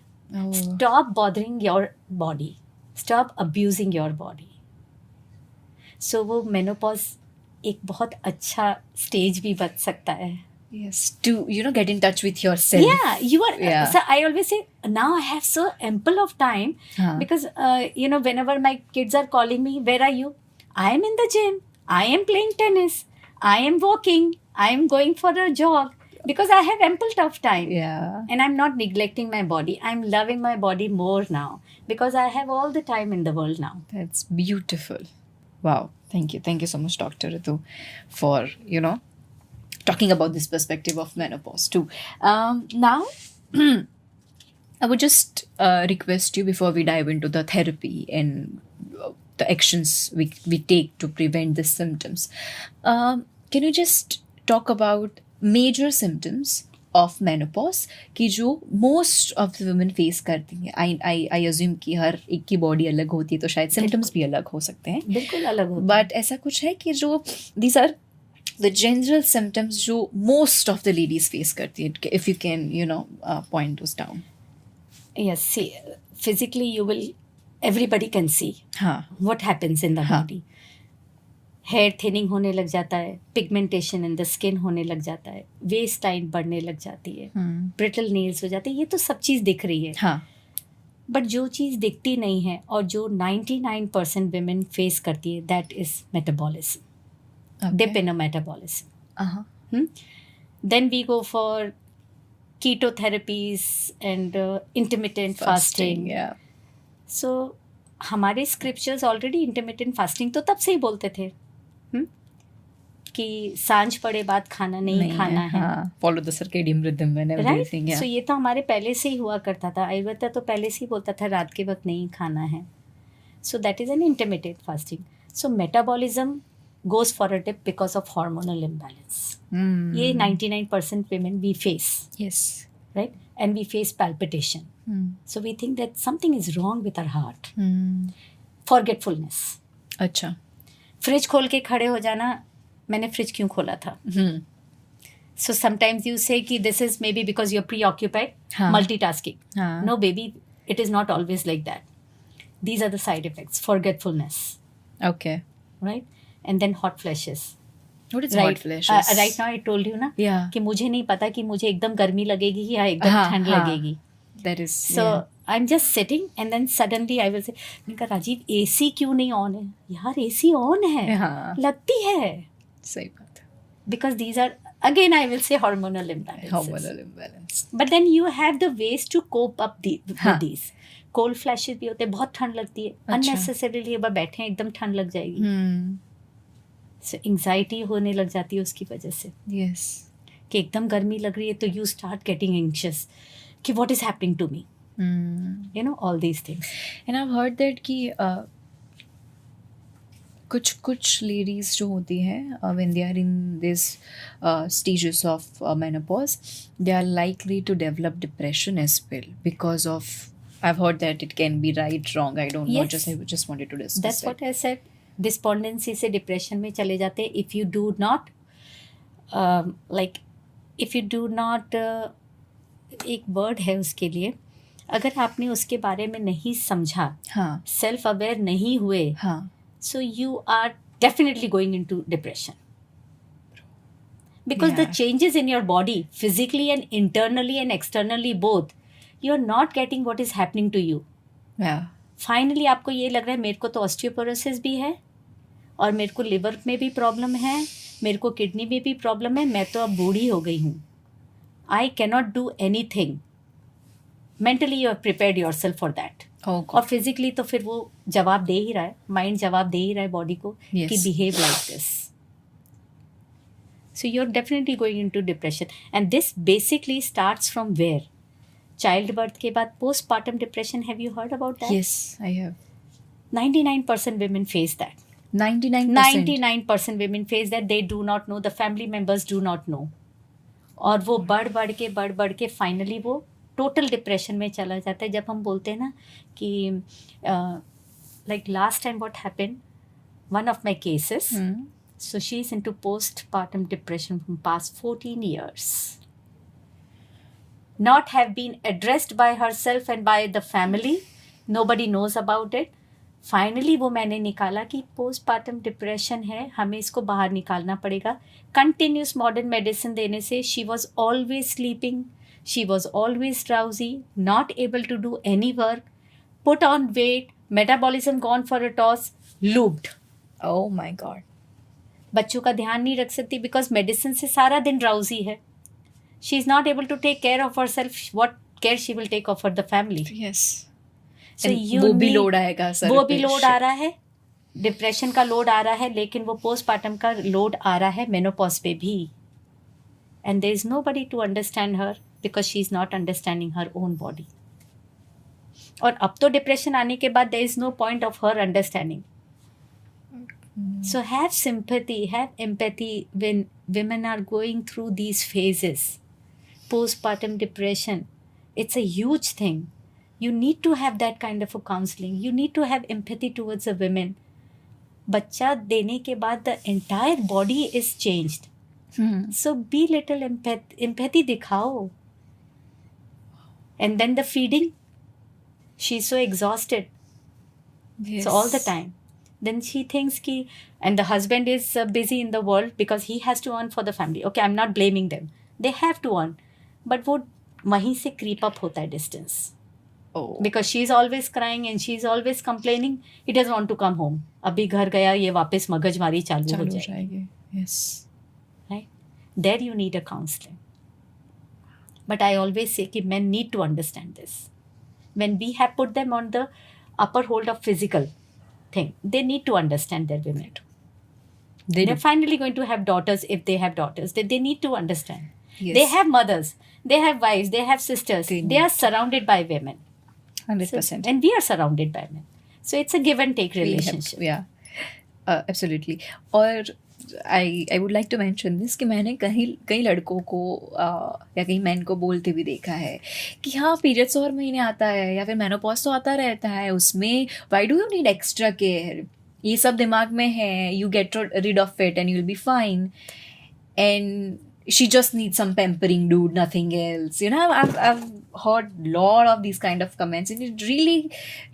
Stop bothering your body, stop abusing your body. So वो मेनोपॉज एक बहुत अच्छा स्टेज भी बन सकता है. Yes, to get in touch with yourself. Yeah, you are. Yeah. So I always say now I have so ample of time because whenever my kids are calling me, where are you? I am in the gym. I am playing tennis. I am walking. I am going for a jog because I have ample of time. Yeah. And I'm not neglecting my body. I'm loving my body more now because I have all the time in the world now. That's beautiful. Wow. Thank you so much, Dr. Ritu, for, talking about this perspective of menopause too. Now, I would just request you, before we dive into the therapy and the actions we take to prevent the symptoms, can you just talk about major symptoms of menopause कि जो most of the women face करती हैं? I assume कि हर एक की body अलग होती है तो शायद symptoms भी अलग हो सकते हैं. बिल्कुल अलग होते हैं. But ऐसा कुछ है कि जो these are the general symptoms जो most of the ladies face करती हैं, if you can point those down. Yes, see, physically everybody can see what happens in the body. Hair thinning होने लग जाता है, पिगमेंटेशन इन द स्किन होने लग जाता है, वेस्ट लाइन बढ़ने लग जाती है, ब्रिटल नेल्स हो जाते हैं. ये तो सब चीज़ दिख रही है. बट जो चीज़ दिखती नहीं है और जो 99% women फेस करती है, that is metabolism. Dip in a metabolism. Then we go for keto therapies and intermittent fasting. So हमारे स्क्रिप्चर्स ऑलरेडी इंटरमिटेंट फास्टिंग तो तब से ही बोलते थे कि सांझ पड़े बाद खाना नहीं खाना है. Follow the circadian rhythm and everything. So ये तो हमारे पहले से ही हुआ करता था. आयुर्वेद तो पहले से ही बोलता था रात के वक्त नहीं खाना है. So that is an intermittent fasting. So metabolism goes for a dip because of hormonal imbalance. ये 99% women we face. Yes. Right? And we face palpitation. So we think that something is wrong with our heart. Forgetfulness. अच्छा. Fridge खोल के खड़े हो जाना, मैंने fridge क्यों खोला था? So sometimes you say कि this is maybe because you're preoccupied, multitasking. No baby, it is not always like that. These are the side effects. Forgetfulness. Okay. Right? And then hot flashes. What is hot flashes? Right now I told you ना कि मुझे नहीं पता कि मुझे एकदम गर्मी लगेगी या एकदम ठंड लगेगी. That is. So I'm just sitting and then suddenly I will say, मैंने कहा राजीव AC क्यों नहीं ऑन है? यार AC ऑन है, लगती है. सही बात. Because these are again I will say hormonal imbalances. Hormonal imbalance. But then you have the ways to cope up with these. Cold flashes भी होते हैं, बहुत ठंड लगती है. Unnecessarily अब बैठे हैं एकदम ठंड लग जाएगी. So anxiety होने लग जाती है उसकी वजह से. Yes. कि एकदम गर्मी लग रही है तो you start getting anxious कि what is happening to me. All these things. And I've heard that कि कुछ ladies जो होती हैं when they are in this stages of menopause, they are likely to develop depression as well because of, I've heard that it can be right, wrong, I don't know. I just wanted to discuss. That's what I said. Despondency से depression में चले जाते हैं if you do not एक word है उसके लिए, अगर आपने उसके बारे में नहीं समझा, सेल्फ अवेयर नहीं हुए, so you are definitely going into depression because the changes in your body physically and internally and externally both, you're not getting what is happening to you. Finally आपको ये लग रहा है मेरे को तो ऑस्टियोपोरोसिस भी है और मेरे को लिवर में भी प्रॉब्लम है, मेरे को किडनी में भी प्रॉब्लम है, मैं तो अब बूढ़ी हो गई हूँ, I cannot do any thing. Mentally you have prepared your self for that. और फिजिकली तो फिर वो जवाब दे ही रहा है, माइंड जवाब दे ही रहा है बॉडी को कि behave like this. So you are definitely going into depression and this basically starts from where? Childbirth के बाद postpartum depression. Have you heard about that? Yes, I have. 99% women face that. 99%. 99% women face that. They do not know, the family members do not know. और वो बढ़ बढ़ के finally वो total depression में चला जाता है. जब हम बोलते हैं ना कि like last time what happened, one of my cases, so she is into postpartum depression from past 14 years. Not have been addressed by herself and by the family. Nobody knows about it. Finally वो मैंने निकाला कि postpartum depression है, हमें इसको बाहर निकालना पड़ेगा. Continuous modern medicine देने से she was always sleeping, she was always drowsy, not able to do any work, put on weight, metabolism gone for a toss, looped. Oh my God. बच्चों का ध्यान नहीं रख सकती बिकॉज मेडिसिन से सारा दिन ड्राउजी है. She is not able to take care of herself. What care she will take of for the family? Yes. So And वो भी लोड आएगा सर. वो भी लोड आ रहा है, डिप्रेशन का लोड आ रहा है, लेकिन वो पोस्टपार्टम का लोड आ रहा है मेनोपॉज पे भी. And there is nobody to understand her because she is not understanding her own body. और अब तो डिप्रेशन आने के बाद there is no point of her understanding. So have sympathy, have empathy when women are going through these phases. Postpartum depression, it's a huge thing. You need to have that kind of a counseling. You need to have empathy towards a women. बच्चा देने के बाद the entire body is changed. So be little empathy दिखाओ. And then the feeding, she's so exhausted. Yes. So all the time. Then she thinks ki, and the husband is busy in the world because he has to earn for the family. Okay, I'm not blaming them. They have to earn. But वो वहीं से creep up होता है distance. Oh. Because she is always crying and she is always complaining. He doesn't want to come home. अभी घर गया ये वापस मगजमारी चालू हो जाएगी. Yes. Right? There you need a counseling. But I always say कि men need to understand this. When we have put them on the upper hold of physical thing, they need to understand their women. They're finally going to have daughters if they have daughters. They need to understand. Yes. They have mothers, they have wives, they have sisters. They are surrounded by women. 100%. So, and we are surrounded by men. So it's a give and take relationship. Absolutely. और I would like to mention this कि मैंने कई लड़कों को या कई man को बोलते भी देखा है कि हाँ पीरियड्स और महीने आता है या फिर मेनोपॉज तो आता रहता है, उसमें why do you need extra care, ये सब दिमाग में है, you get rid of it and you will be fine, and she just needs some pampering, dude, nothing else. You know, I've heard lot of these kind of comments, and it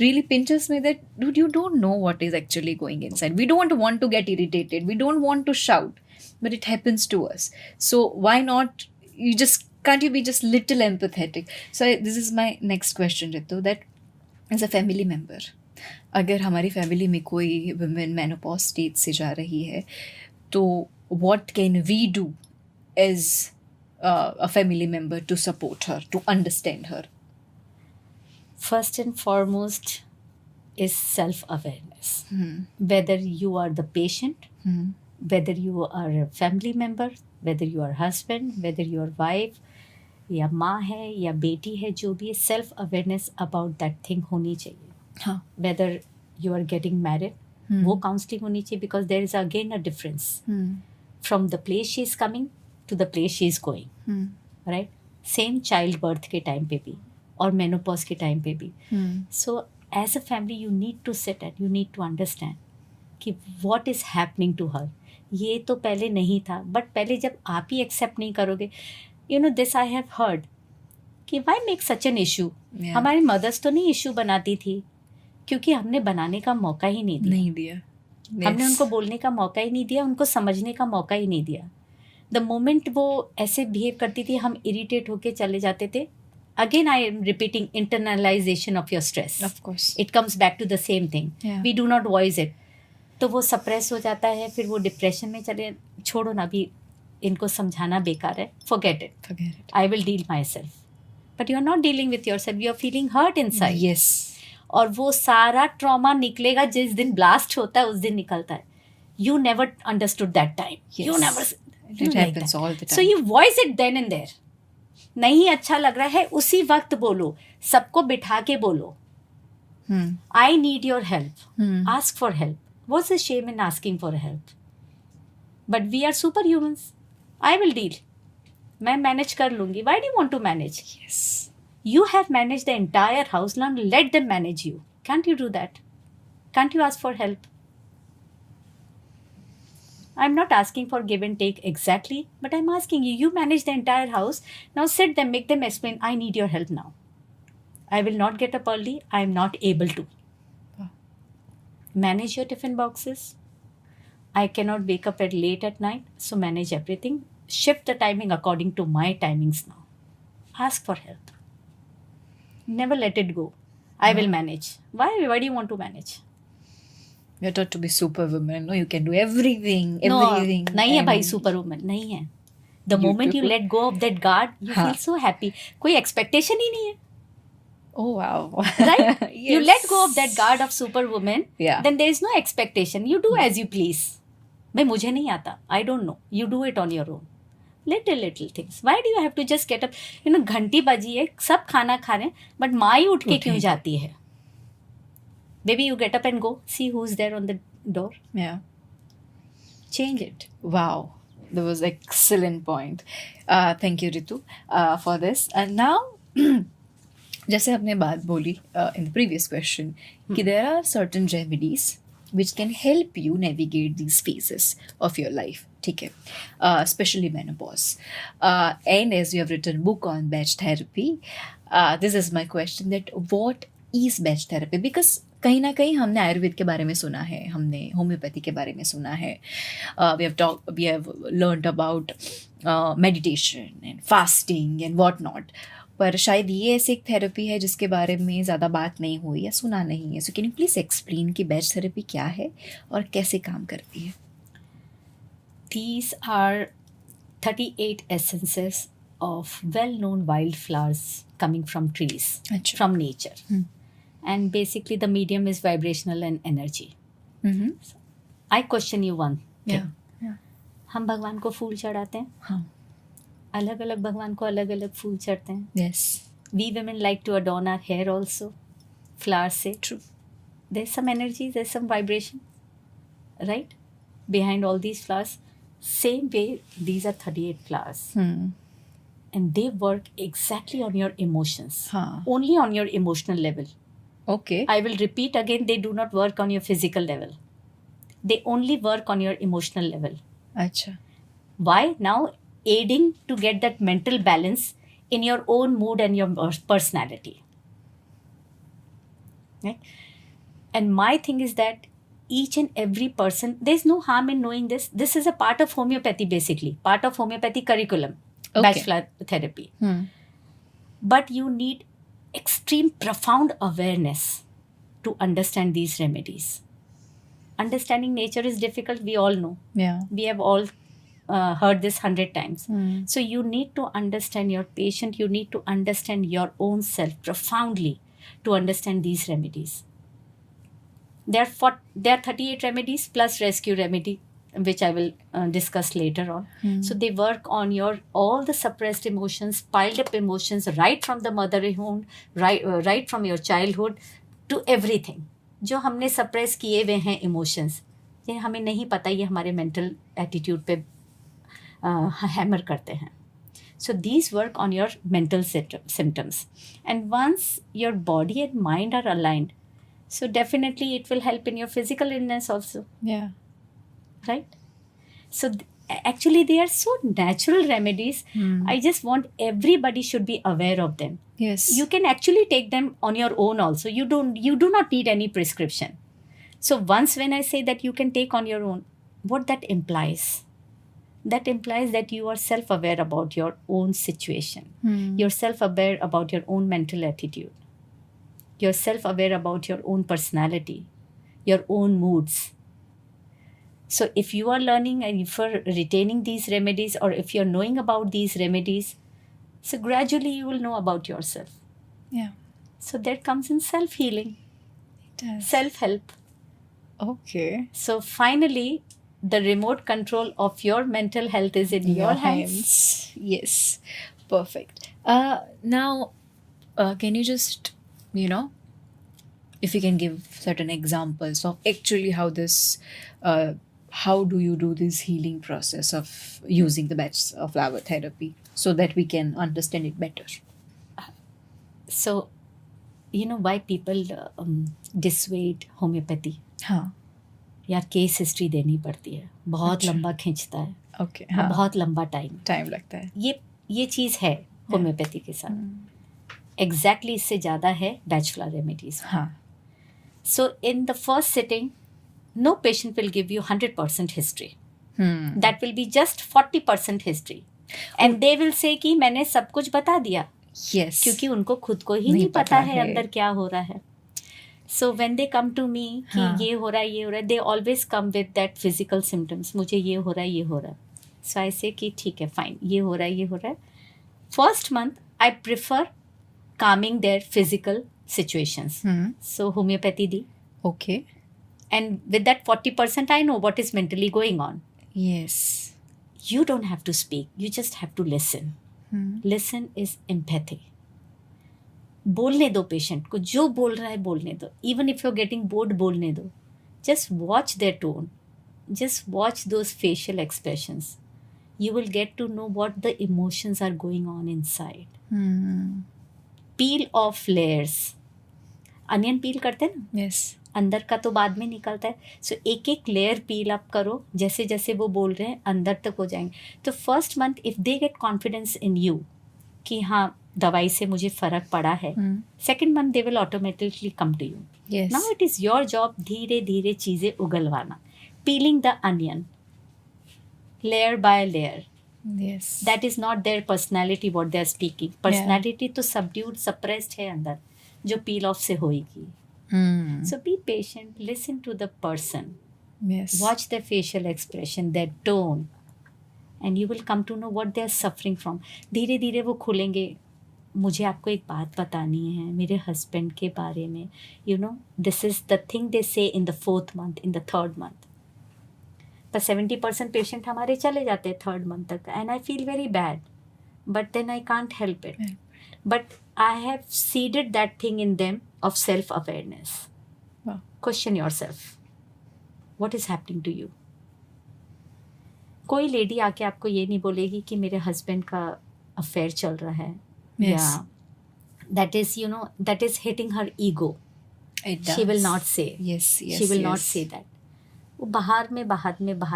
really pinches me that, dude, you don't know what is actually going inside. We don't want to get irritated. We don't want to shout, but it happens to us. So why not? Can't you be just little empathetic? So this is my next question, Ritu, that as a family member, अगर हमारी family में कोई women menopause stage से जा रही है, तो what can we do as a family member to support her, to understand her? First and foremost is self-awareness. Whether you are the patient, whether you are a family member, whether you are husband, whether you are wife, या माँ है या बेटी है, जो भी है, self-awareness about that thing होनी चाहिए. Whether you are getting married, वो counseling होनी चाहिए, because there is again a difference from the place she is coming to the place she is going. Right? Same child birth के time पे भी और menopause के time पे भी. So as a family you need to sit and you need to understand कि what is happening to her. ये तो पहले नहीं था, but पहले जब आप ही accept नहीं करोगे, you know, this I have heard कि why make such an issue. हमारी mothers तो नहीं issue बनाती थी, क्योंकि हमने बनाने का मौका ही नहीं दिया. हमने उनको बोलने का मौका ही नहीं दिया, उनको समझने का मौका ही नहीं दिया. द मोमेंट वो ऐसे बिहेव करती थी, हम इरिटेट होके चले जाते थे, Again, I am repeating internalization of your stress. Of course. It comes back to the same thing. Yeah. We do not voice it. तो वो सप्रेस हो जाता है, फिर वो डिप्रेशन में चले, छोड़ो ना, अभी इनको समझाना बेकार है, forget it. I will deal myself. But you are not dealing with yourself. You are feeling hurt inside. Yes. और वो सारा ट्रॉमा निकलेगा जिस दिन ब्लास्ट होता है, उस दिन निकलता है. You never understood that time. Yes. You never. It happens all the time. So you voice it then and there. नहीं अच्छा लग रहा है, उसी वक्त बोलो, सबको बिठा के बोलो. I need your help. Ask for help. What's the shame in asking for help? But we are superhumans. I will deal. मैं मैनेज कर लूंगी. Why do you want to manage? Yes. You have managed the entire house. Now let them manage you. Can't you do that? Can't you ask for help? I'm not asking for give and take exactly, but I'm asking you. You manage the entire house. Now sit them, make them explain. I need your help now. I will not get up early. I'm not able to. Manage your tiffin boxes. I cannot wake up late at night, so manage everything. Shift the timing according to my timings now. Ask for help. Never let it go. I will manage. Why do you want to manage? You're taught to be superwoman. No, you can do everything. No, Everything. नहीं है भाई superwoman. नहीं है. The moment you let go of that guard, you feel so happy. कोई expectation ही नहीं है. Oh wow. Right? Yes. You let go of that guard of superwoman, Yeah. then there is no expectation. You do as you please. भाई मुझे नहीं आता. I don't know. You do it on your own. Little things. Why do you have to just get up? घंटी बजी है, सब खाना खा रहे हैं, but माँ ही उठ के क्यों जाती है? Baby, you get up and go. See who's there on the door. Yeah. Change it. Wow. That was excellent point. Thank you, Ritu, for this. And now, जैसे आपने बात बोली in the previous question कि there are certain remedies which can help you navigate these phases of your life. ठीक है, especially menopause. And as you have written book on batch therapy, this is my question that what is batch therapy? Because कहीं ना कहीं हमने आयुर्वेद के बारे में सुना है, हमने होम्योपैथी के बारे में सुना है, we have learned about meditation and fasting and what not. पर शायद ये ऐसी एक थेरेपी है जिसके बारे में ज़्यादा बात नहीं हुई या सुना नहीं है. So can you please explain कि बैच थेरेपी क्या है और कैसे काम करती है? These are 38 essences of well-known wildflowers coming from trees, अच्छा. from nature. And basically the medium is vibrational and energy. I question you one thing. Yeah. हम भगवान को फूल चढ़ाते हैं. हाँ. अलग अलग भगवान को अलग अलग फूल चढ़ते हैं. Yes. We women like to adorn our hair also. Flowers से. True. There's some energy, there's some vibration. Right? Behind all these flowers. Same way, these are 38 flowers. And they work exactly on your emotions. Only on your emotional level. Okay. I will repeat again, they do not work on your physical level. They only work on your emotional level. अच्छा. Why? Now, aiding to get that mental balance in your own mood and your personality. Right? And my thing is that each and every person, there's no harm in knowing this. This is a part of homeopathy, basically. Part of homeopathy curriculum. Okay. Batch flower therapy. But you need extreme profound awareness to understand these remedies. Understanding nature is difficult, we all know. Yeah. We have all heard this 100 times. So you need to understand your patient, you need to understand your own self profoundly to understand these remedies. There are 38 remedies plus rescue remedy, which I will discuss later on. So they work on your all the suppressed emotions, piled up emotions, right from the motherhood, right from your childhood to everything. जो हमने suppress किए हुए हैं emotions, ये हमें नहीं पता, ये हमारे mental attitude पे hammer करते हैं. So these work on your mental symptoms. And once your body and mind are aligned, so definitely it will help in your physical illness also. Yeah. Right? So actually they are so natural remedies. I just want everybody should be aware of them. Yes. You can actually take them on your own also. You do not need any prescription. So once when I say that you can take on your own, what that implies? that implies that you are self-aware about your own situation. You're self-aware about your own mental attitude. You're self-aware about your own personality, your own moods. So if you are learning and if you're retaining these remedies, or if you're knowing about these remedies, so gradually you will know about yourself. Yeah. So that comes in self-healing, self-help. Okay. So finally, the remote control of your mental health is in your hands. Yes. Perfect. Now, can you just, if you can give certain examples of actually how this, how do you do this healing process of using the batch of flower therapy so that we can understand it better? So, why people dissuade homeopathy? हाँ. यार case history देनी पड़ती है, बहुत लंबा खींचता है. Okay. और बहुत लंबा टाइम लगता है. ये चीज़ है होम्योपैथी के साथ. एग्जैक्टली इससे ज़्यादा है बैच फ्लावर रेमेडीज. हाँ. So in the first sitting no patient will give you 100% history. That will be just 40% history. And they will say कि मैंने सब कुछ बता दिया. Yes. क्योंकि उनको खुद को ही नहीं पता है अंदर क्या हो रहा है. So when they come to me कि ये हो रहा है, they always come with that physical symptoms. मुझे ये हो रहा है. सो आई से कि ठीक है, फाइन, ये हो रहा है. First month I prefer calming their physical situations. So homeopathy the. Okay. And with that 40% I know what is mentally going on. Yes. You don't have to speak. You just have to listen. Listen is empathy. बोलने दो patient को, जो बोल रहा है बोलने दो. Even if you're getting bored, बोलने दो. Just watch their tone. Just watch those facial expressions. You will get to know what the emotions are going on inside. Peel off layers. Onion peel करते हैं ना? Yes. अंदर का तो बाद में निकलता है. सो एक एक लेयर पील अप करो. जैसे जैसे वो बोल रहे हैं अंदर तक हो जाएंगे. तो first month if they get confidence in you कि हाँ दवाई से मुझे फर्क पड़ा है, second month they will automatically come to you. Now it is your job धीरे धीरे चीजें उगलवाना. Peeling the onion layer by layer. Yes. That is not their personality what they are speaking. Personality तो subdued, suppressed है अंदर, जो peel off से होएगी. So be patient, listen to the person. Yes. Watch their facial expression, their tone, and you will come to know what they are suffering from. धीरे धीरे वो खुलेंगे. मुझे आपको एक बात बतानी है मेरे हस्बैंड के बारे में. This is the thing they say in the 4th month, in the 3rd month. पर 70% पेशेंट हमारे चले जाते हैं 3rd मंथ तक. And I feel very bad, but then I can't help it. But I have seeded that thing in them of self awareness. Question your self, what is happening to you. कोई lady आके आपको ये नहीं बोलेगी कि मेरे husband का affair चल रहा है. या that is hitting her ego. She will not say. She will not say that. वो बाहर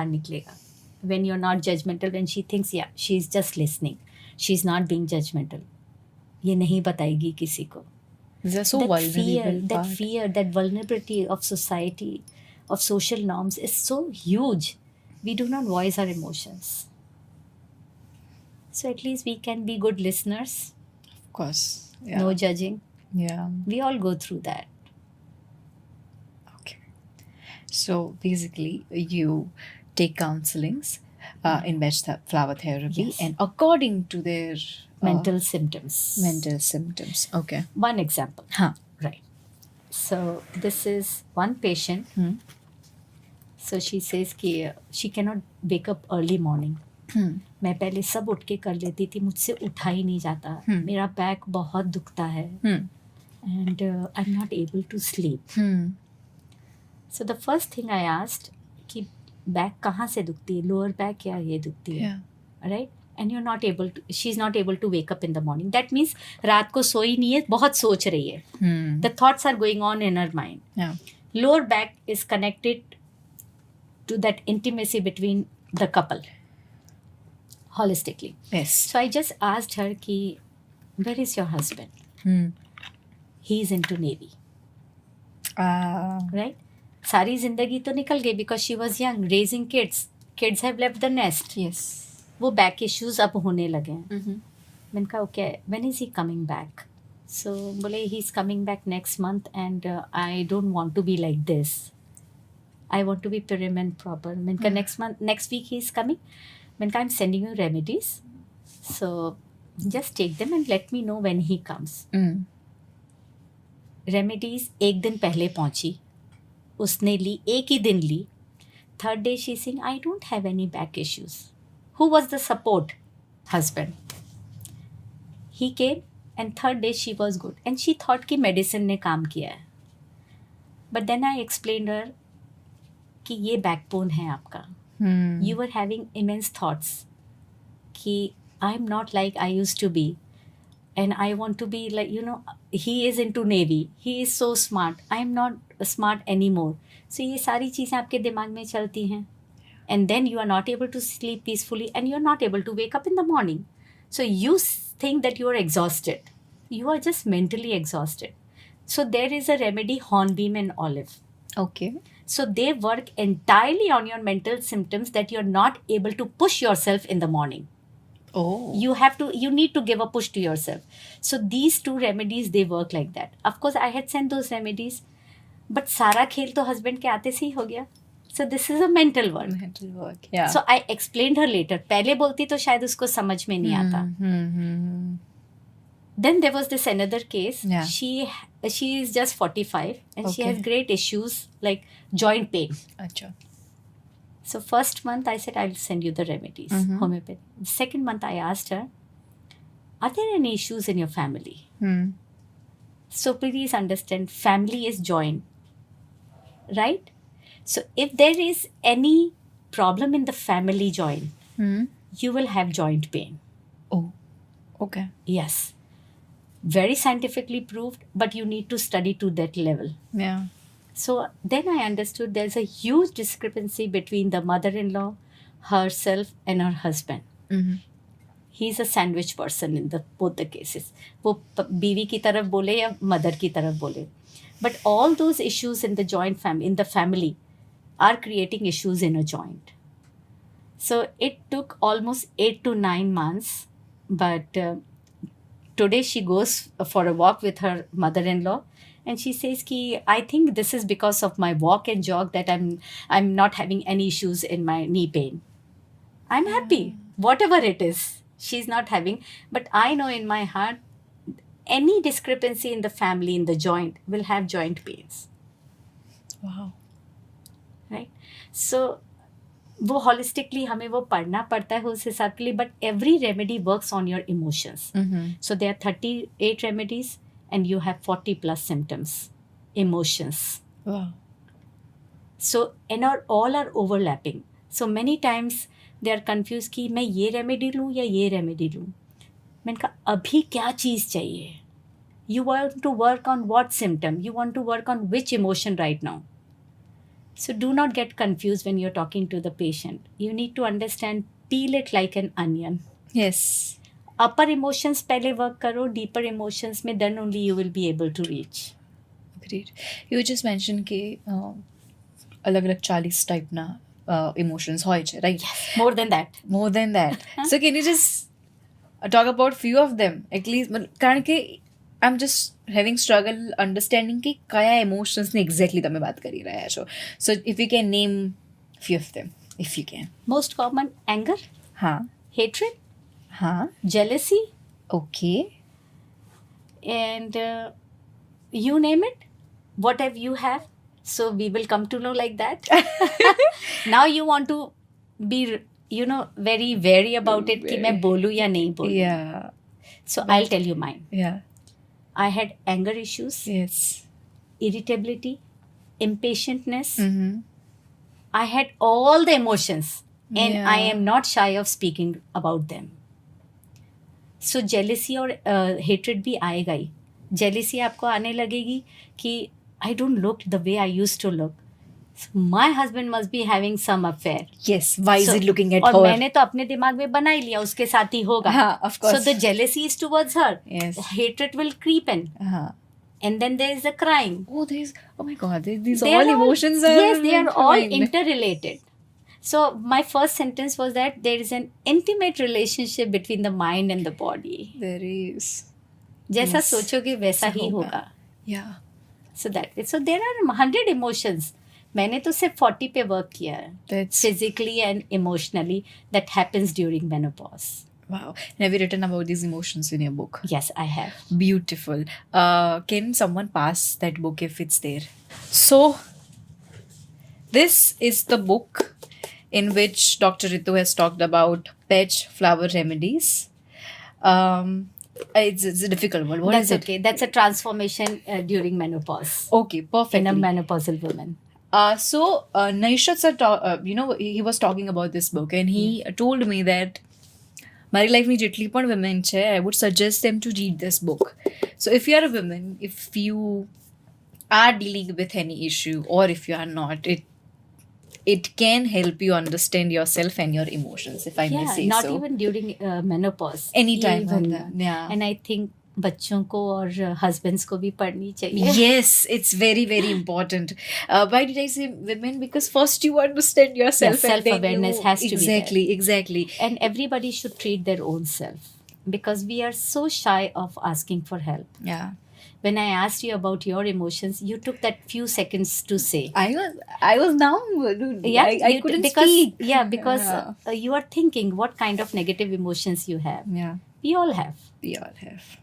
निकलेगा. when you're not judgmental, when she thinks she's just listening, she's not being judgmental, ये नहीं बताएगी किसी को. So that fear, that vulnerability of society, of social norms is so huge. We do not voice our emotions. So at least we can be good listeners. Of course. No judging. Yeah. We all go through that. So basically, you take counselings in batch flower therapy, and according to their mental symptoms. Okay. One example. Right. So this is one patient. So she says कि she cannot wake up early morning. मैं पहले सब उठ के कर लेती थी, मुझसे उठा ही नहीं जाता. मेरा बैक बहुत दुखता है. And I'm not able to sleep. So the first thing I asked कि बैक कहाँ से दुखती है, लोअर बैक या ये दुखती है, right? And you're not able to, she's not able to wake up in the morning. That means रात को सोई नहीं है, बहुत सोच रही है. The thoughts are going on in her mind. Lower back is connected to that intimacy between the couple holistically. Yes. So I just asked her कि where is your husband? He's into Navy. Right? सारी जिंदगी तो निकल गई because she was young, raising kids, kids have left the nest. Yes. वो back issues अब होने लगे हैं. मैंने कहा okay, when is he coming back? So बोले he is coming back next month and I don't want to be like this. I want to be prim and proper. मैंने कहा next week he is coming. मैंने कहा I am sending you remedies, so just take them and let me know when he comes. Remedies एक दिन पहले पहुंची, उसने ली, एक ही दिन ली. Third day she sing I don't have any back issues. Who was the support? Husband. He came and third day she was good and she thought कि medicine ने काम किया है. But then I explained her कि ये backbone है आपका. You were having immense thoughts कि I'm not like I used to be and I want to be like, you know, he is into Navy. He is so smart. I am not smart anymore. So ये सारी चीज़ें आपके दिमाग में चलती हैं. And then you are not able to sleep peacefully and you are not able to wake up in the morning. So you think that you are exhausted. You are just mentally exhausted. So there is a remedy, hornbeam and olive. Okay. So they work entirely on your mental symptoms that you're not able to push yourself in the morning. Oh. You need to give a push to yourself. So these two remedies, they work like that. Of course, I had sent those remedies, but सारा खेल तो husband के आते से ही हो गया. So this is a mental work. Mental work, yeah. So I explained her later. पहले बोलती तो शायद उसको समझ में नहीं आता. Then there was this another case. Yeah. She is just 45 and she Okay. has great issues like joint pain. Acha. So first month I said I'll send you the remedies, homeopathy. Second month I asked her, are there any issues in your family? So please understand, family is joint, right? So if there is any problem in the family joint, you will have joint pain. Oh, okay. Yes. Very scientifically proved, but you need to study to that level. Yeah. So then I understood there's a huge discrepancy between the mother-in-law, herself, and her husband. He's a sandwich person in both the cases. वो बीवी की तरफ बोले या mother की तरफ बोले. But all those issues in the joint family, in the family, are creating issues in a joint. So it took almost 8 to 9 months, but today she goes for a walk with her mother-in-law and she says ki I think this is because of my walk and jog that I'm not having any issues in my knee pain. I'm happy, whatever it is she's not having, but I know in my heart any discrepancy in the family, in the joint, will have joint pains. Wow. Right? So वो holistically हमें वो पढ़ना पड़ता है उस हिसाब के लिए, but every remedy works on your emotions. So there are 38 remedies and you have 40 plus symptoms, emotions. Wow. So and all are overlapping. So many times they are confused कि मैं ये remedy लूँ या ये remedy लूँ. मैंने कहा अभी क्या चीज़ चाहिए? You want to work on what symptom? You want to work on which emotion right now? So do not get confused when you're talking to the patient. You need to understand, peel it like an onion. Yes. Upper emotions पहले work करो, deeper emotions में then only you will be able to reach. Agreed. You just mentioned कि अलग-अलग 40 type ना emotions હોય છે, right? Yes, more than that. More than that. So can you just talk about few of them at least? કારણ કે I'm just having struggle understanding कि કયા emotions ને exactly તમે વાત કરી રહ્યા છો. So if you can name few of them, if you can. Most common, anger, हाँ. hatred, हाँ. jealousy, Okay. and you name it, whatever you have. So we will come to know like that. Now you want to be, you know, very wary about it कि मैं बोलूँ या नहीं बोलूँ. Yeah. So I'll tell you mine. Yeah. I had anger issues, Yes. irritability, impatientness. I had all the emotions and Yeah. I am not shy of speaking about them. So jealousy और hatred भी आएगा ही. Jealousy आपको आने लगेगी कि I don't look the way I used to look. So my husband must be having some affair. Yes. Why is it looking at और her? मैंने तो अपने दिमाग में बना ही लिया उसके साथ ही होगा. हाँ, of course. So the jealousy is towards her. Yes. Hatred will creep in. हाँ. And then there is the crying. Oh, these. Oh my God. These They all are emotions are. Yes, they are all intertwined. interrelated. So my first sentence was that there is an intimate relationship between the mind and the body. There is. जैसा Yes. सोचोगे वैसा ऐसा ही होगा. होगा. Yeah. So that so there are 100 emotions. मैंने तो सिर्फ 40 पे वर्क किया है. That's Physically and emotionally that happens during menopause. wow. And have you written about these emotions in your book? Yes, I have. Beautiful. Can someone pass that book if it's there? So, this is the book in which Dr. Ritu has talked about Pech flower remedies. It's a difficult word. What That's is it? okay. That's a transformation during menopause Okay, perfect. in a menopausal woman. So Naishat sir, he was talking about this book and he told me that મારી લાઈફની જેટલી પણ women છે, I would suggest them to read this book. So if you are a woman, if you are dealing with any issue or if you are not, it can help you understand yourself and your emotions, if I may say not so. even during menopause. Anytime. Even. Yeah. And I think बच्चों को और husbands को भी पढ़नी चाहिए. Yes, it's very, very important. Why did I say women? Because first you understand yourself. Yes, self-awareness has to be there. Exactly. And everybody should treat their own self. Because we are so shy of asking for help. Yeah. When I asked you about your emotions, you took that few seconds to say. I was numb. Yeah, I couldn't speak. Yeah, because you are thinking what kind of negative emotions you have. Yeah. We all have. We all have.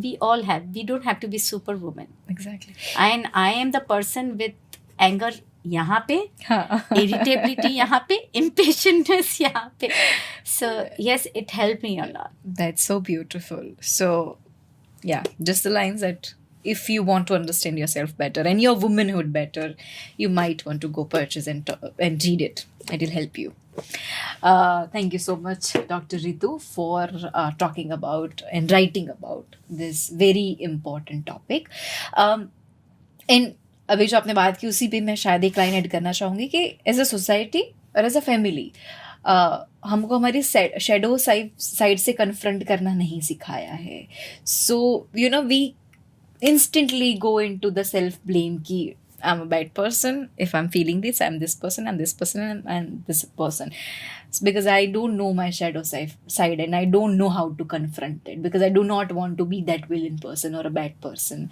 We all have. We don't have to be superwoman. Exactly. And I am the person with anger यहाँ पे, हाँ. irritability यहाँ पे, impatientness यहाँ पे. So yes, it helped me a lot. That's so beautiful. So yeah, just the lines that if you want to understand yourself better and your womanhood better, you might want to go purchase and read it. It will help you. Thank you so much, Dr. Ritu, for talking about and writing about this very important topic. And अभी जो आपने बात की उसी पे मैं शायद एक लाइन ऐड करना चाहूँगी कि एज अ सोसाइटी और एज अ फैमिली हमको हमारी शेडो साइड से कन्फ्रंट करना नहीं सिखाया है. So we instantly go into the self-blame ki I'm a bad person. If I'm feeling this, I'm this person, and this person. It's because I don't know my shadow side and I don't know how to confront it because I do not want to be that villain person or a bad person.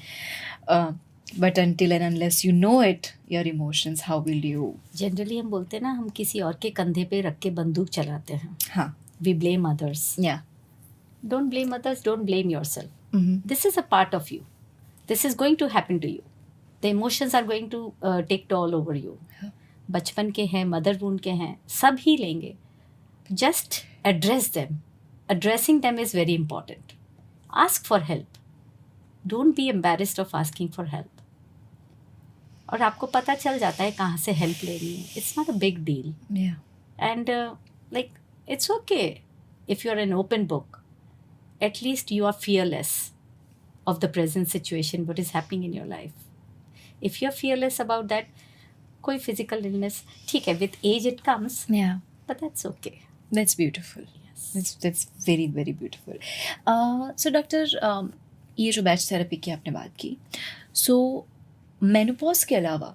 But until and unless you know it, your emotions, how will you? Generally हम बोलते हैं ना, हम किसी और के कंधे पे रख के बंदूक चलाते हैं. हाँ. We blame others. Yeah. Don't blame others. Don't blame yourself. Mm-hmm. This is a part of you. This is going to happen to you. The emotions are going to take toll over you. बचपन के हैं, mother wound के हैं, सब ही लेंगे. Just address them. Addressing them is very important. Ask for help. Don't be embarrassed of asking for help. और आपको पता चल जाता है कहाँ से हेल्प लेनी है. It's not a big deal. Yeah. And it's okay if you're an open book. At least you are fearless of the present situation, what is happening in your life. If you're fearless about that, कोई physical illness, ठीक है, with age it comes. Yeah. But that's okay. That's beautiful. Yes. That's very, very beautiful. So doctor, ये जो batch therapy की आपने बात की, so menopause के अलावा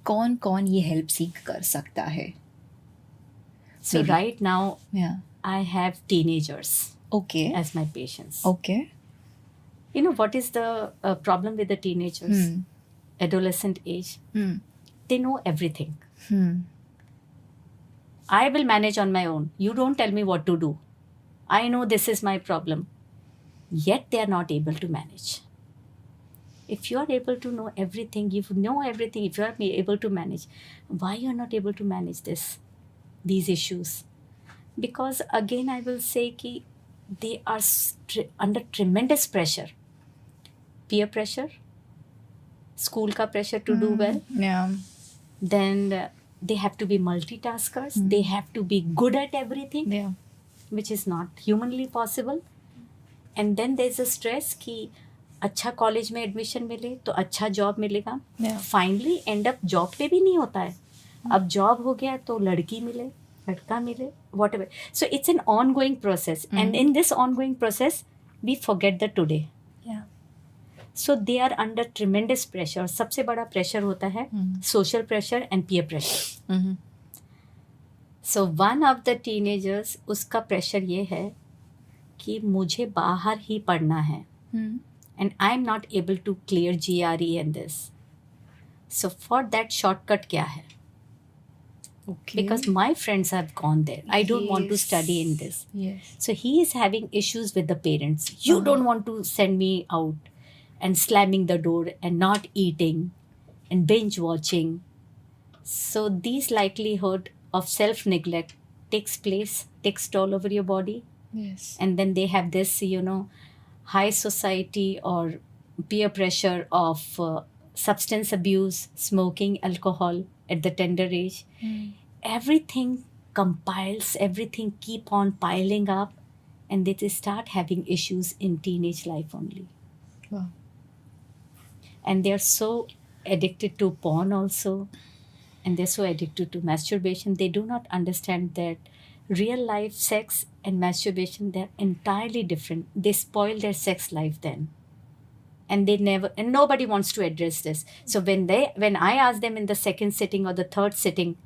कौन कौन ये हेल्प सीख कर सकता है? So right now, Yeah. I have teenagers Okay. as my patients. Okay. You know what is the problem with the teenagers? Adolescent age. They know everything. I will manage on my own. You don't tell me what to do. I know this is my problem. Yet they are not able to manage. If you are able to know everything, if you know everything, if you are able to manage, why you are not able to manage these issues? Because again, I will say कि they are under tremendous pressure. Peer pressure, school ka pressure to do well. Yeah. Then they have to be multitaskers. They have to be good at everything, Yeah. which is not humanly possible. And then there's a stress कि अच्छा college में admission मिले तो अच्छा job मिलेगा. Finally and up job पे भी नहीं होता है. अब जॉब हो गया तो लड़की मिले, लड़का मिले, whatever. So it's an ongoing process and in this ongoing process we forget the today. So they are under tremendous pressure. सबसे बड़ा प्रेशर होता है social pressure and peer pressure. So one of the teenagers, उसका प्रेशर ये है कि मुझे बाहर ही पढ़ना है, and I'm not able to clear GRE and this. So for that shortcut क्या है? Okay. Because my friends have gone there. I don't want to study in this. Yes. So he is having issues with the parents. You don't want to send me out, and slamming the door and not eating and binge watching. So these likelihood of self-neglect takes toll over your body. Yes. And then they have this, high society or peer pressure of substance abuse, smoking, alcohol at the tender age. Everything compiles, everything keep on piling up, and they just start having issues in teenage life only. Wow. And they're so addicted to porn also, and they're so addicted to masturbation. They do not understand that real life sex and masturbation, they're entirely different. They spoil their sex life then, and nobody wants to address this. So when I ask them in the second sitting or the third sitting,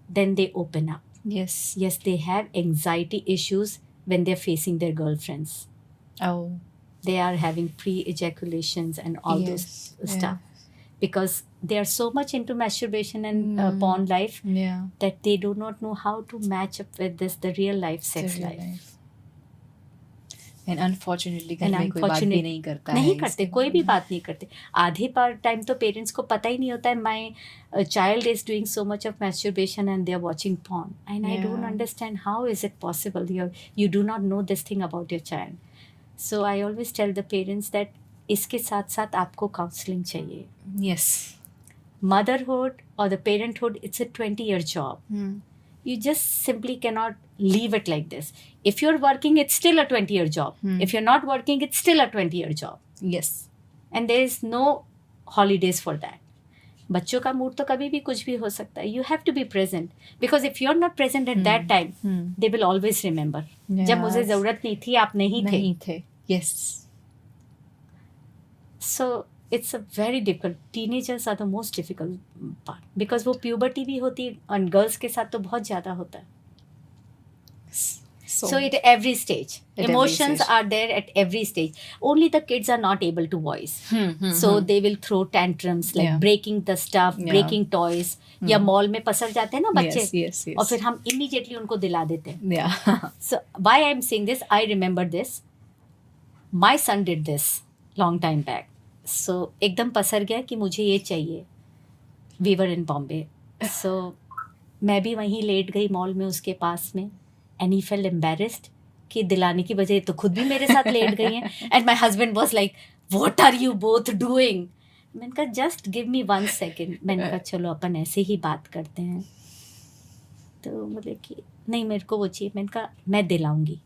then they open up. Yes. Yes, they have anxiety issues when they're facing their girlfriends. Oh. They are having pre-ejaculations and all those stuff. Because they are so much into masturbation and porn life that they do not know how to match up with the real life sex life. And unfortunately घर में कोई बात भी नहीं करता है. नहीं करते, कोई भी बात नहीं करते. आधे टाइम तो पेरेंट्स को पता ही नहीं होता है my child is doing so much of masturbation and they are watching porn, and I don't understand how is it possible. You do not know this thing about your child. So I always tell the parents that इसके साथ साथ आपको counselling चाहिए. Yes. Motherhood or the parenthood, it's a 20-year job. You just simply cannot leave it like this. If you're working, it's still a 20-year job. If you're not working, it's still a 20-year job. Yes. And there is no holidays for that. बच्चों का mood तो कभी भी कुछ भी हो सकता है. You have to be present. Because if you're not present at that time, they will always remember. जब मुझे ज़रूरत नहीं थी, आप नहीं थे. Yes. So it's a very difficult. Teenagers are the most difficult part. Because वो puberty भी होती है, और girls के साथ तो बहुत ज़्यादा होता है. So at every stage, emotions are there at every stage. Only the kids are not able to voice. So they will throw tantrums like breaking the stuff, breaking toys. या मॉल में पसर जाते हैं ना बच्चे. Yes. और फिर हम immediately उनको दिला देते हैं. Yeah. So why I'm saying this, I remember this. My son did this long time back. So एकदम पसर गया कि मुझे ये चाहिए. We were in Bombay. So मैं भी वहीं लेट गई मॉल में उसके पास में. And he felt embarrassed कि दिलाने की बजाय तो खुद भी मेरे साथ लेट गई हैं. And my husband was like, what are you both doing? मैंने कहा just give me 1 second. मैंने कहा चलो अपन ऐसे ही बात करते हैं. तो बोले कि नहीं मेरे को वो चाहिए. मैंने कहा मैं दिलाऊंगी,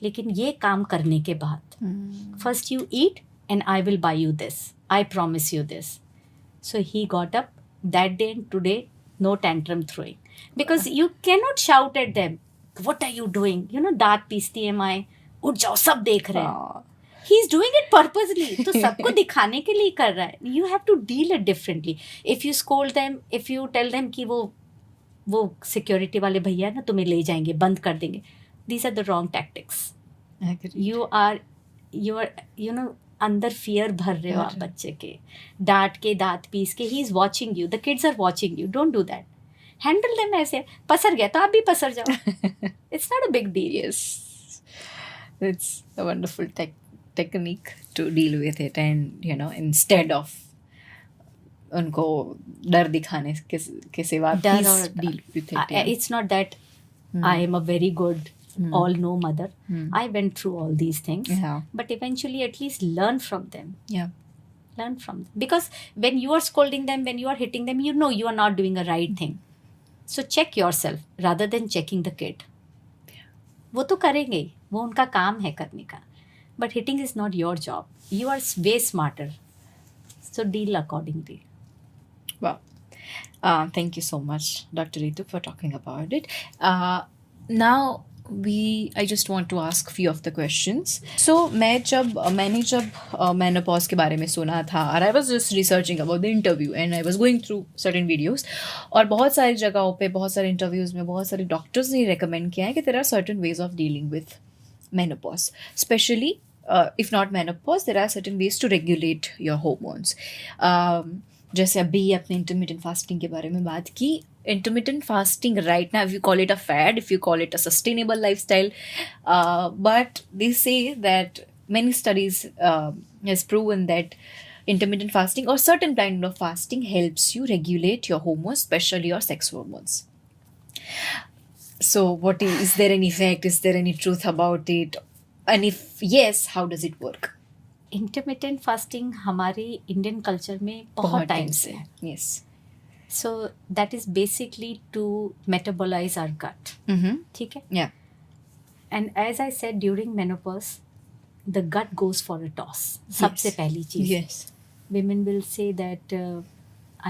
लेकिन ये काम करने के बाद first you eat and I will buy you this. I promise you this. So he got up that day, and today no tantrum throwing. Because you cannot shout at them. What are you doing? दांत पीसती है माए, उठ जाओ सब देख रहे हैं. He is doing it purposely. तो सबको दिखाने के लिए कर रहा है. You have to deal it differently. If you scold them, if you tell them कि वो security वाले भैया ना तुम्हें ले जाएंगे, बंद कर देंगे. These are the wrong tactics. You are अंदर फियर भर रहे हो आप बच्चे के, डांट के दांत पीस के. He is watching you, the kids are watching you. Don't do that. Handle them ऐसे. पसर गया तो आप भी पसर जाओ. It's not a big deal. Yes. It's a wonderful technique to deal with it, and instead of उनको डर दिखाने के सिवा please deal with it. It's not that I am a very good all-know mother. I went through all these things. But eventually at least learn from them. Learn from them. Because when you are scolding them, when you are hitting them, you are not doing a right thing. So check yourself rather than checking the kid. वो तो करेंगे ही, वो उनका काम है करने का. But hitting is not your job. You are way smarter. So deal accordingly. Wow. Thank you so much, Dr. Ritu, for talking about it. Now, I just want to ask few of the questions. So मैंने जब menopause के बारे में सुना था, और I was just researching about the interview and I was going through certain videos, और बहुत सारी जगहों पे, बहुत सारे interviews में बहुत सारे doctors ने recommend किया है कि there are certain ways of dealing with menopause, especially if not menopause, there are certain ways to regulate your hormones. जैसे अभी अपने intermittent fasting के बारे में बात की. Intermittent fasting right now, if you call it a fad, if you call it a sustainable lifestyle, but they say that many studies has proven that intermittent fasting or certain kind of fasting helps you regulate your hormones, especially your sex hormones. So what is there any fact, is there any truth about it, and if yes, how does it work? Intermittent fasting हमारे Indian culture में बहुत time से है. Yes. So that is basically to metabolize our gut. ठीक है? Yeah. And as I said, during menopause, the gut goes for a toss. सबसे पहली चीज. Yes. Women will say that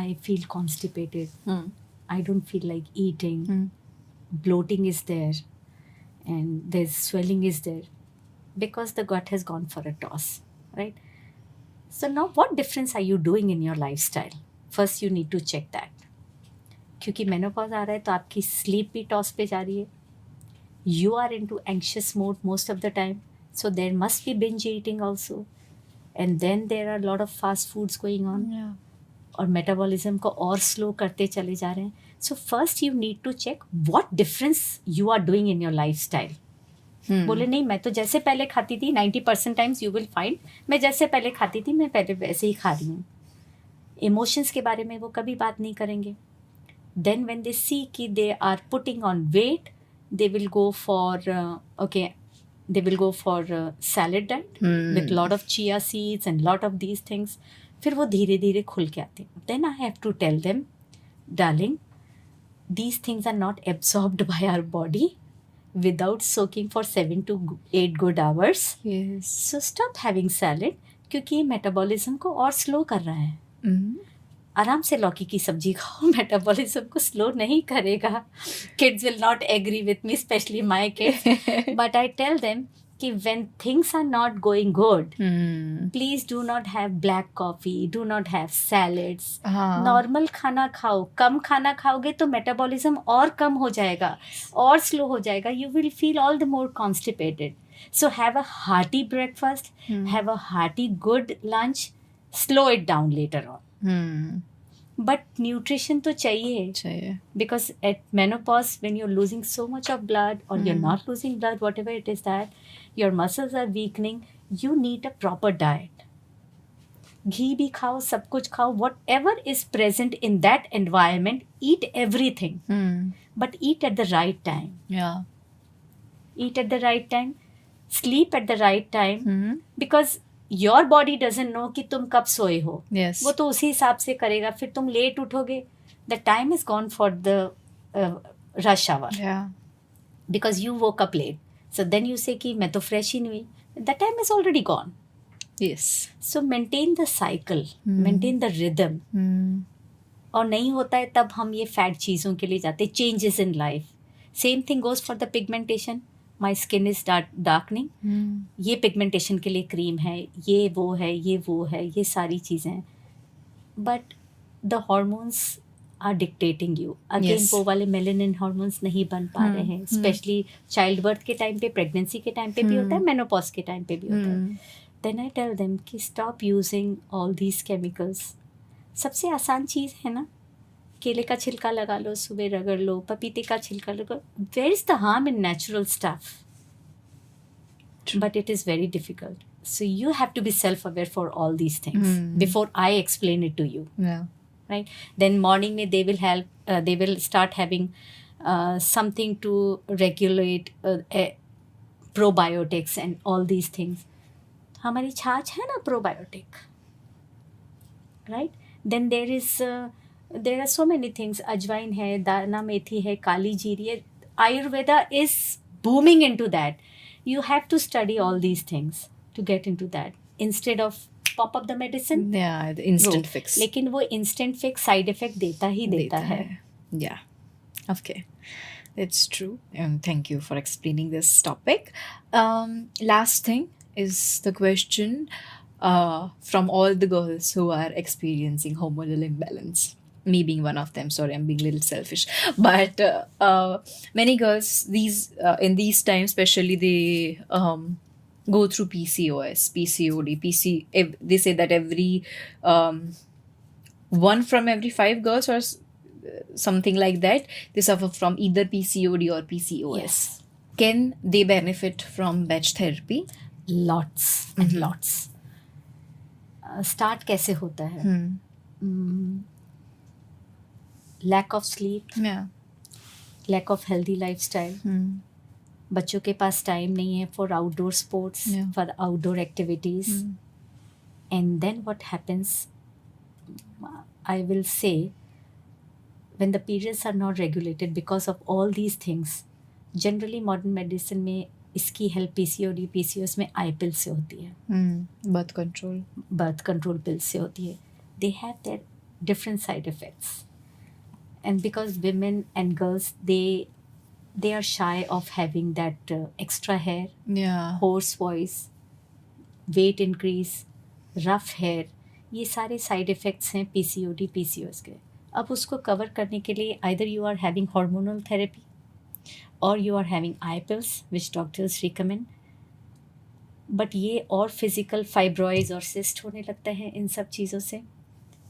I feel constipated. I don't feel like eating. Bloating is there, and there's swelling is there, because the gut has gone for a toss, right? So now, what difference are you doing in your lifestyle? First, you need to check that. क्योंकि menopause आ रहा है तो आपकी sleep भी toss पे जा रही है. You are into anxious mode most of the time, so there must be binge eating also, and then there are lot of fast foods going on, और मेटाबॉलिज्म को और स्लो करते चले जा रहे हैं. So first you need to check what difference you are doing in your lifestyle. बोले नहीं, मैं तो जैसे पहले खाती थी, 90% टाइम्स यू विल फाइंड मैं जैसे पहले खाती थी मैं पहले वैसे ही खा रही हूँ. इमोशंस के बारे में वो कभी बात नहीं करेंगे. Then when they see कि they are putting on weight, they will go for salad diet with lot of chia seeds and lot of these things. फिर वो धीरे धीरे खुल के आते हैं. Then I have to tell them, darling, these things are not absorbed by our body without soaking for 7 to 8 good hours. Yes. So stop having salad, क्योंकि ये मेटाबॉलिज्म को और स्लो कर रहा है. आराम से लौकी की सब्जी खाओ, मेटाबॉलिज्म को स्लो नहीं करेगा. Kids will not agree with me, specially my kids, but I tell them कि when things are not going good, please do not have black coffee, do not have salads. Normal खाना खाओ. कम खाना खाओगे तो metabolism और कम हो जाएगा और स्लो हो जाएगा. You will feel all the more constipated. So have a hearty breakfast, have a hearty good lunch, slow it down later on. But nutrition तो चाहिए, because at menopause when you are losing so much of blood और you are not losing blood, whatever it is that, your muscles are weakening, you need a proper diet. घी भी खाओ, सब कुछ खाओ, whatever is present in that environment, eat everything, but eat eight the right time. Eat at the right time, sleep at the right time, because your body doesn't know कि तुम कब सोए हो. Yes. वो तो उसी हिसाब से करेगा. फिर तुम लेट उठोगे, the time is gone for the rush hour, because you woke up late. So then you say कि मैं तो फ्रेश ही नहीं हुई, the time is already gone. Yes. So maintain the cycle, maintain the rhythm. और नहीं होता है तब हम ये फैट चीज़ों के लिए जाते. Changes in life, same thing goes for the pigmentation. My skin is darkening, ये पिगमेंटेशन के लिए क्रीम है, ये वो है, ये वो है, ये सारी चीज़ें हैं. But the hormones are dictating you. Again वो वाले मेलेनिन हॉर्मोन्स नहीं बन पा रहे हैं, स्पेशली चाइल्ड बर्थ के टाइम पे, प्रेगनेंसी के टाइम पे भी होता है, मेनोपॉज के टाइम पे भी होता है. देन आई टेल देम कि stop using all these chemicals. सबसे आसान चीज़ है ना, केले का छिलका लगा लो, सुबह रगड़ लो, पपीते का छिलका लगा. Where is the harm in natural stuff? But it is very difficult. So you have to be self-aware for all these things before I explain it to you. Yeah. Right? Then morning mein they will help. They will start having something to regulate probiotics and all these things. हमारी छाछ है ना probiotic. Right? Then there are so many things. अजवाइन है, दाना मेथी है, काली जीरी है. Ayurveda is booming into that. You have to study all these things to get into that, instead of pop up the medicine. Yeah, the instant fix. लेकिन वो instant fix side effect देता ही देता है. Yeah. Okay. It's true. And thank you for explaining this topic. Last thing is the question from all the girls who are experiencing hormonal imbalance. Me being one of them. Sorry, I'm being a little selfish. But many girls, in these times, especially, they go through PCOS, PCOD, they say that one from every 5 girls or something like that, they suffer from either PCOD or PCOS. Yes. Can they benefit from batch therapy? Lots and lots. Start कैसे होता है? Lack of sleep, Yeah. lack of healthy lifestyle. बच्चों के पास time नहीं है for outdoor sports, Yeah. for outdoor activities. And then what happens, I will say, when the periods are not regulated because of all these things, generally modern medicine में इसकी help PCOD, PCOS में आई पिल से होती है, Birth control. Birth control पिल से होती है. They have their different side effects. And because women and girls, they are shy of having that extra hair, Yeah. hoarse voice, weight increase, rough hair. ये सारे side effects हैं PCOD, PCOS के. अब उसको cover करने के लिए either you are having hormonal therapy or you are having eye pills which doctors recommend. But ये और फिजिकल फाइब्रॉइड्स और सिस्ट होने लगता है इन सब चीज़ों से.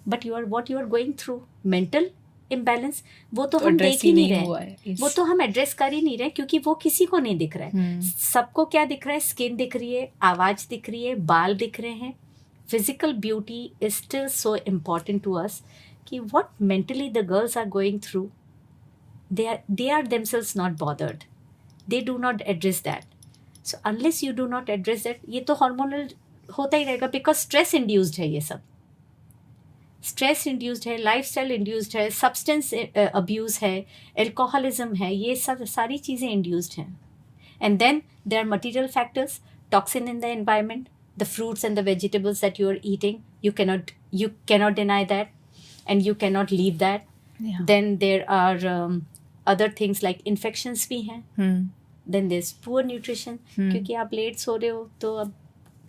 But what you are going through mental imbalance, वो तो हम देख ही नहीं रहे, वो तो हम एड्रेस कर ही नहीं रहे, क्योंकि वो किसी को नहीं दिख रहा है. सबको क्या दिख रहा है? स्किन दिख रही है, आवाज़ दिख रही है, बाल दिख रहे हैं. Physical beauty is still so important to us कि what mentally the girls are going through, they are themselves not bothered. They do not address that. So unless you do not address that, ये तो hormonal होता ही रहेगा, because stress induced है ये सब. Stress induced है, lifestyle induced है, substance abuse है, एल्कोहलिज्म है, ये सब सारी चीज़ें इंड्यूस्ड हैं. And then there are material factors, toxin in the environment, the fruits and the vegetables that you are eating, you cannot deny that, and you cannot leave that. Yeah. Then there are other things like infections भी हैं. Then there's poor nutrition, क्योंकि आप late सो रहे हो तो अब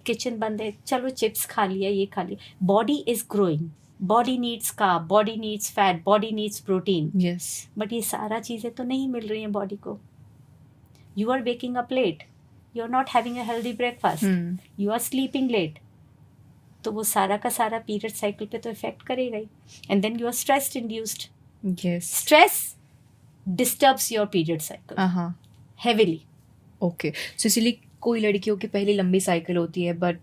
kitchen बंद है, चलो चिप्स खा लिया, ये खा लिया. Body is growing, body needs carb, body needs fat, body needs protein. Yes. But ये सारा चीज़ें तो नहीं मिल रही हैं बॉडी को. You are waking up late, you are not having a healthy breakfast, you are sleeping late, तो वो सारा का सारा पीरियड साइकिल पे तो इफेक्ट करेगा ही. And then you are stress induced. Yes. Stress disturbs your period cycle heavily. Okay. So इसलिए कोई लड़कियों की पहली लंबी साइकिल होती है, but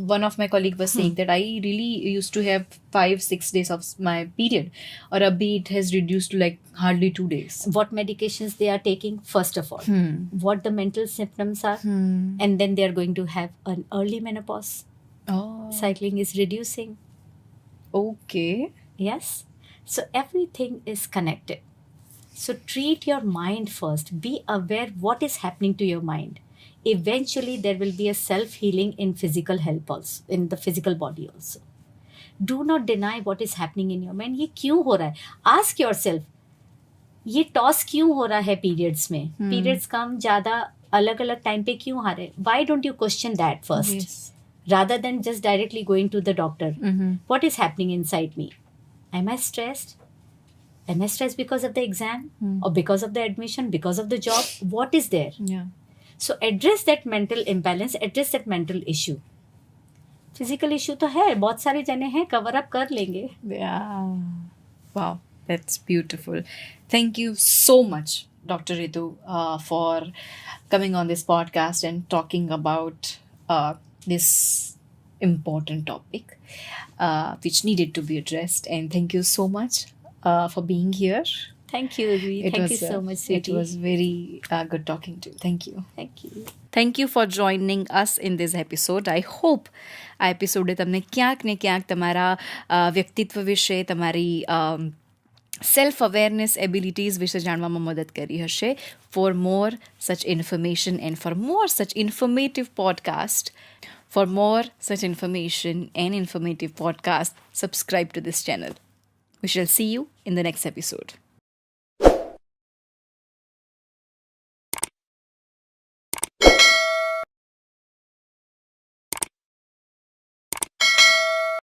one of my colleague was saying that I really used to have 5-6 days of my period, और अभी it has reduced to like hardly 2 days. What medications they are taking, first of all, what the mental symptoms are, and then they are going to have an early menopause. Oh. Cycling is reducing. Okay. Yes. So everything is connected. So treat your mind first. Be aware what is happening to your mind. Eventually there will be a self-healing in physical health also, in the physical body also. Do not deny what is happening in your mind. ये क्यों हो रहा है? Ask yourself, ये toss क्यों हो रहा है पीरियड्स में? पीरियड्स कम ज़्यादा अलग अलग टाइम पे क्यों आ रहे? Why don't you question that first? Yes. Rather than just directly going to the doctor. What is happening inside me? Am I stressed? Am I stressed because of the exam? Or because of the admission? Because of the job? What is there? Yeah. So address that mental imbalance, address that mental issue. Physical issue तो है, बहुत सारे जने हैं, cover up कर लेंगे. Yeah. Wow, that's beautiful. Thank you so much, Dr. Ritu, for coming on this podcast and talking about this important topic, which needed to be addressed. And thank you so much for being here. Thank you, Urvi. Thank you so much, sweetie. It was very good talking to you. Thank you. Thank you. Thank you for joining us in this episode. I hope આ એપિસોડે તમને ક્યાંક ને ક્યાંક તમારા વ્યક્તિત્વ વિશે, તમારી self awareness abilities વિશે જાણવામાં મદદ કરી હશે. ફોર મોર સચ information and for more such informative podcast, for more such information and informative podcast, subscribe to this channel. We shall see you in the next episode.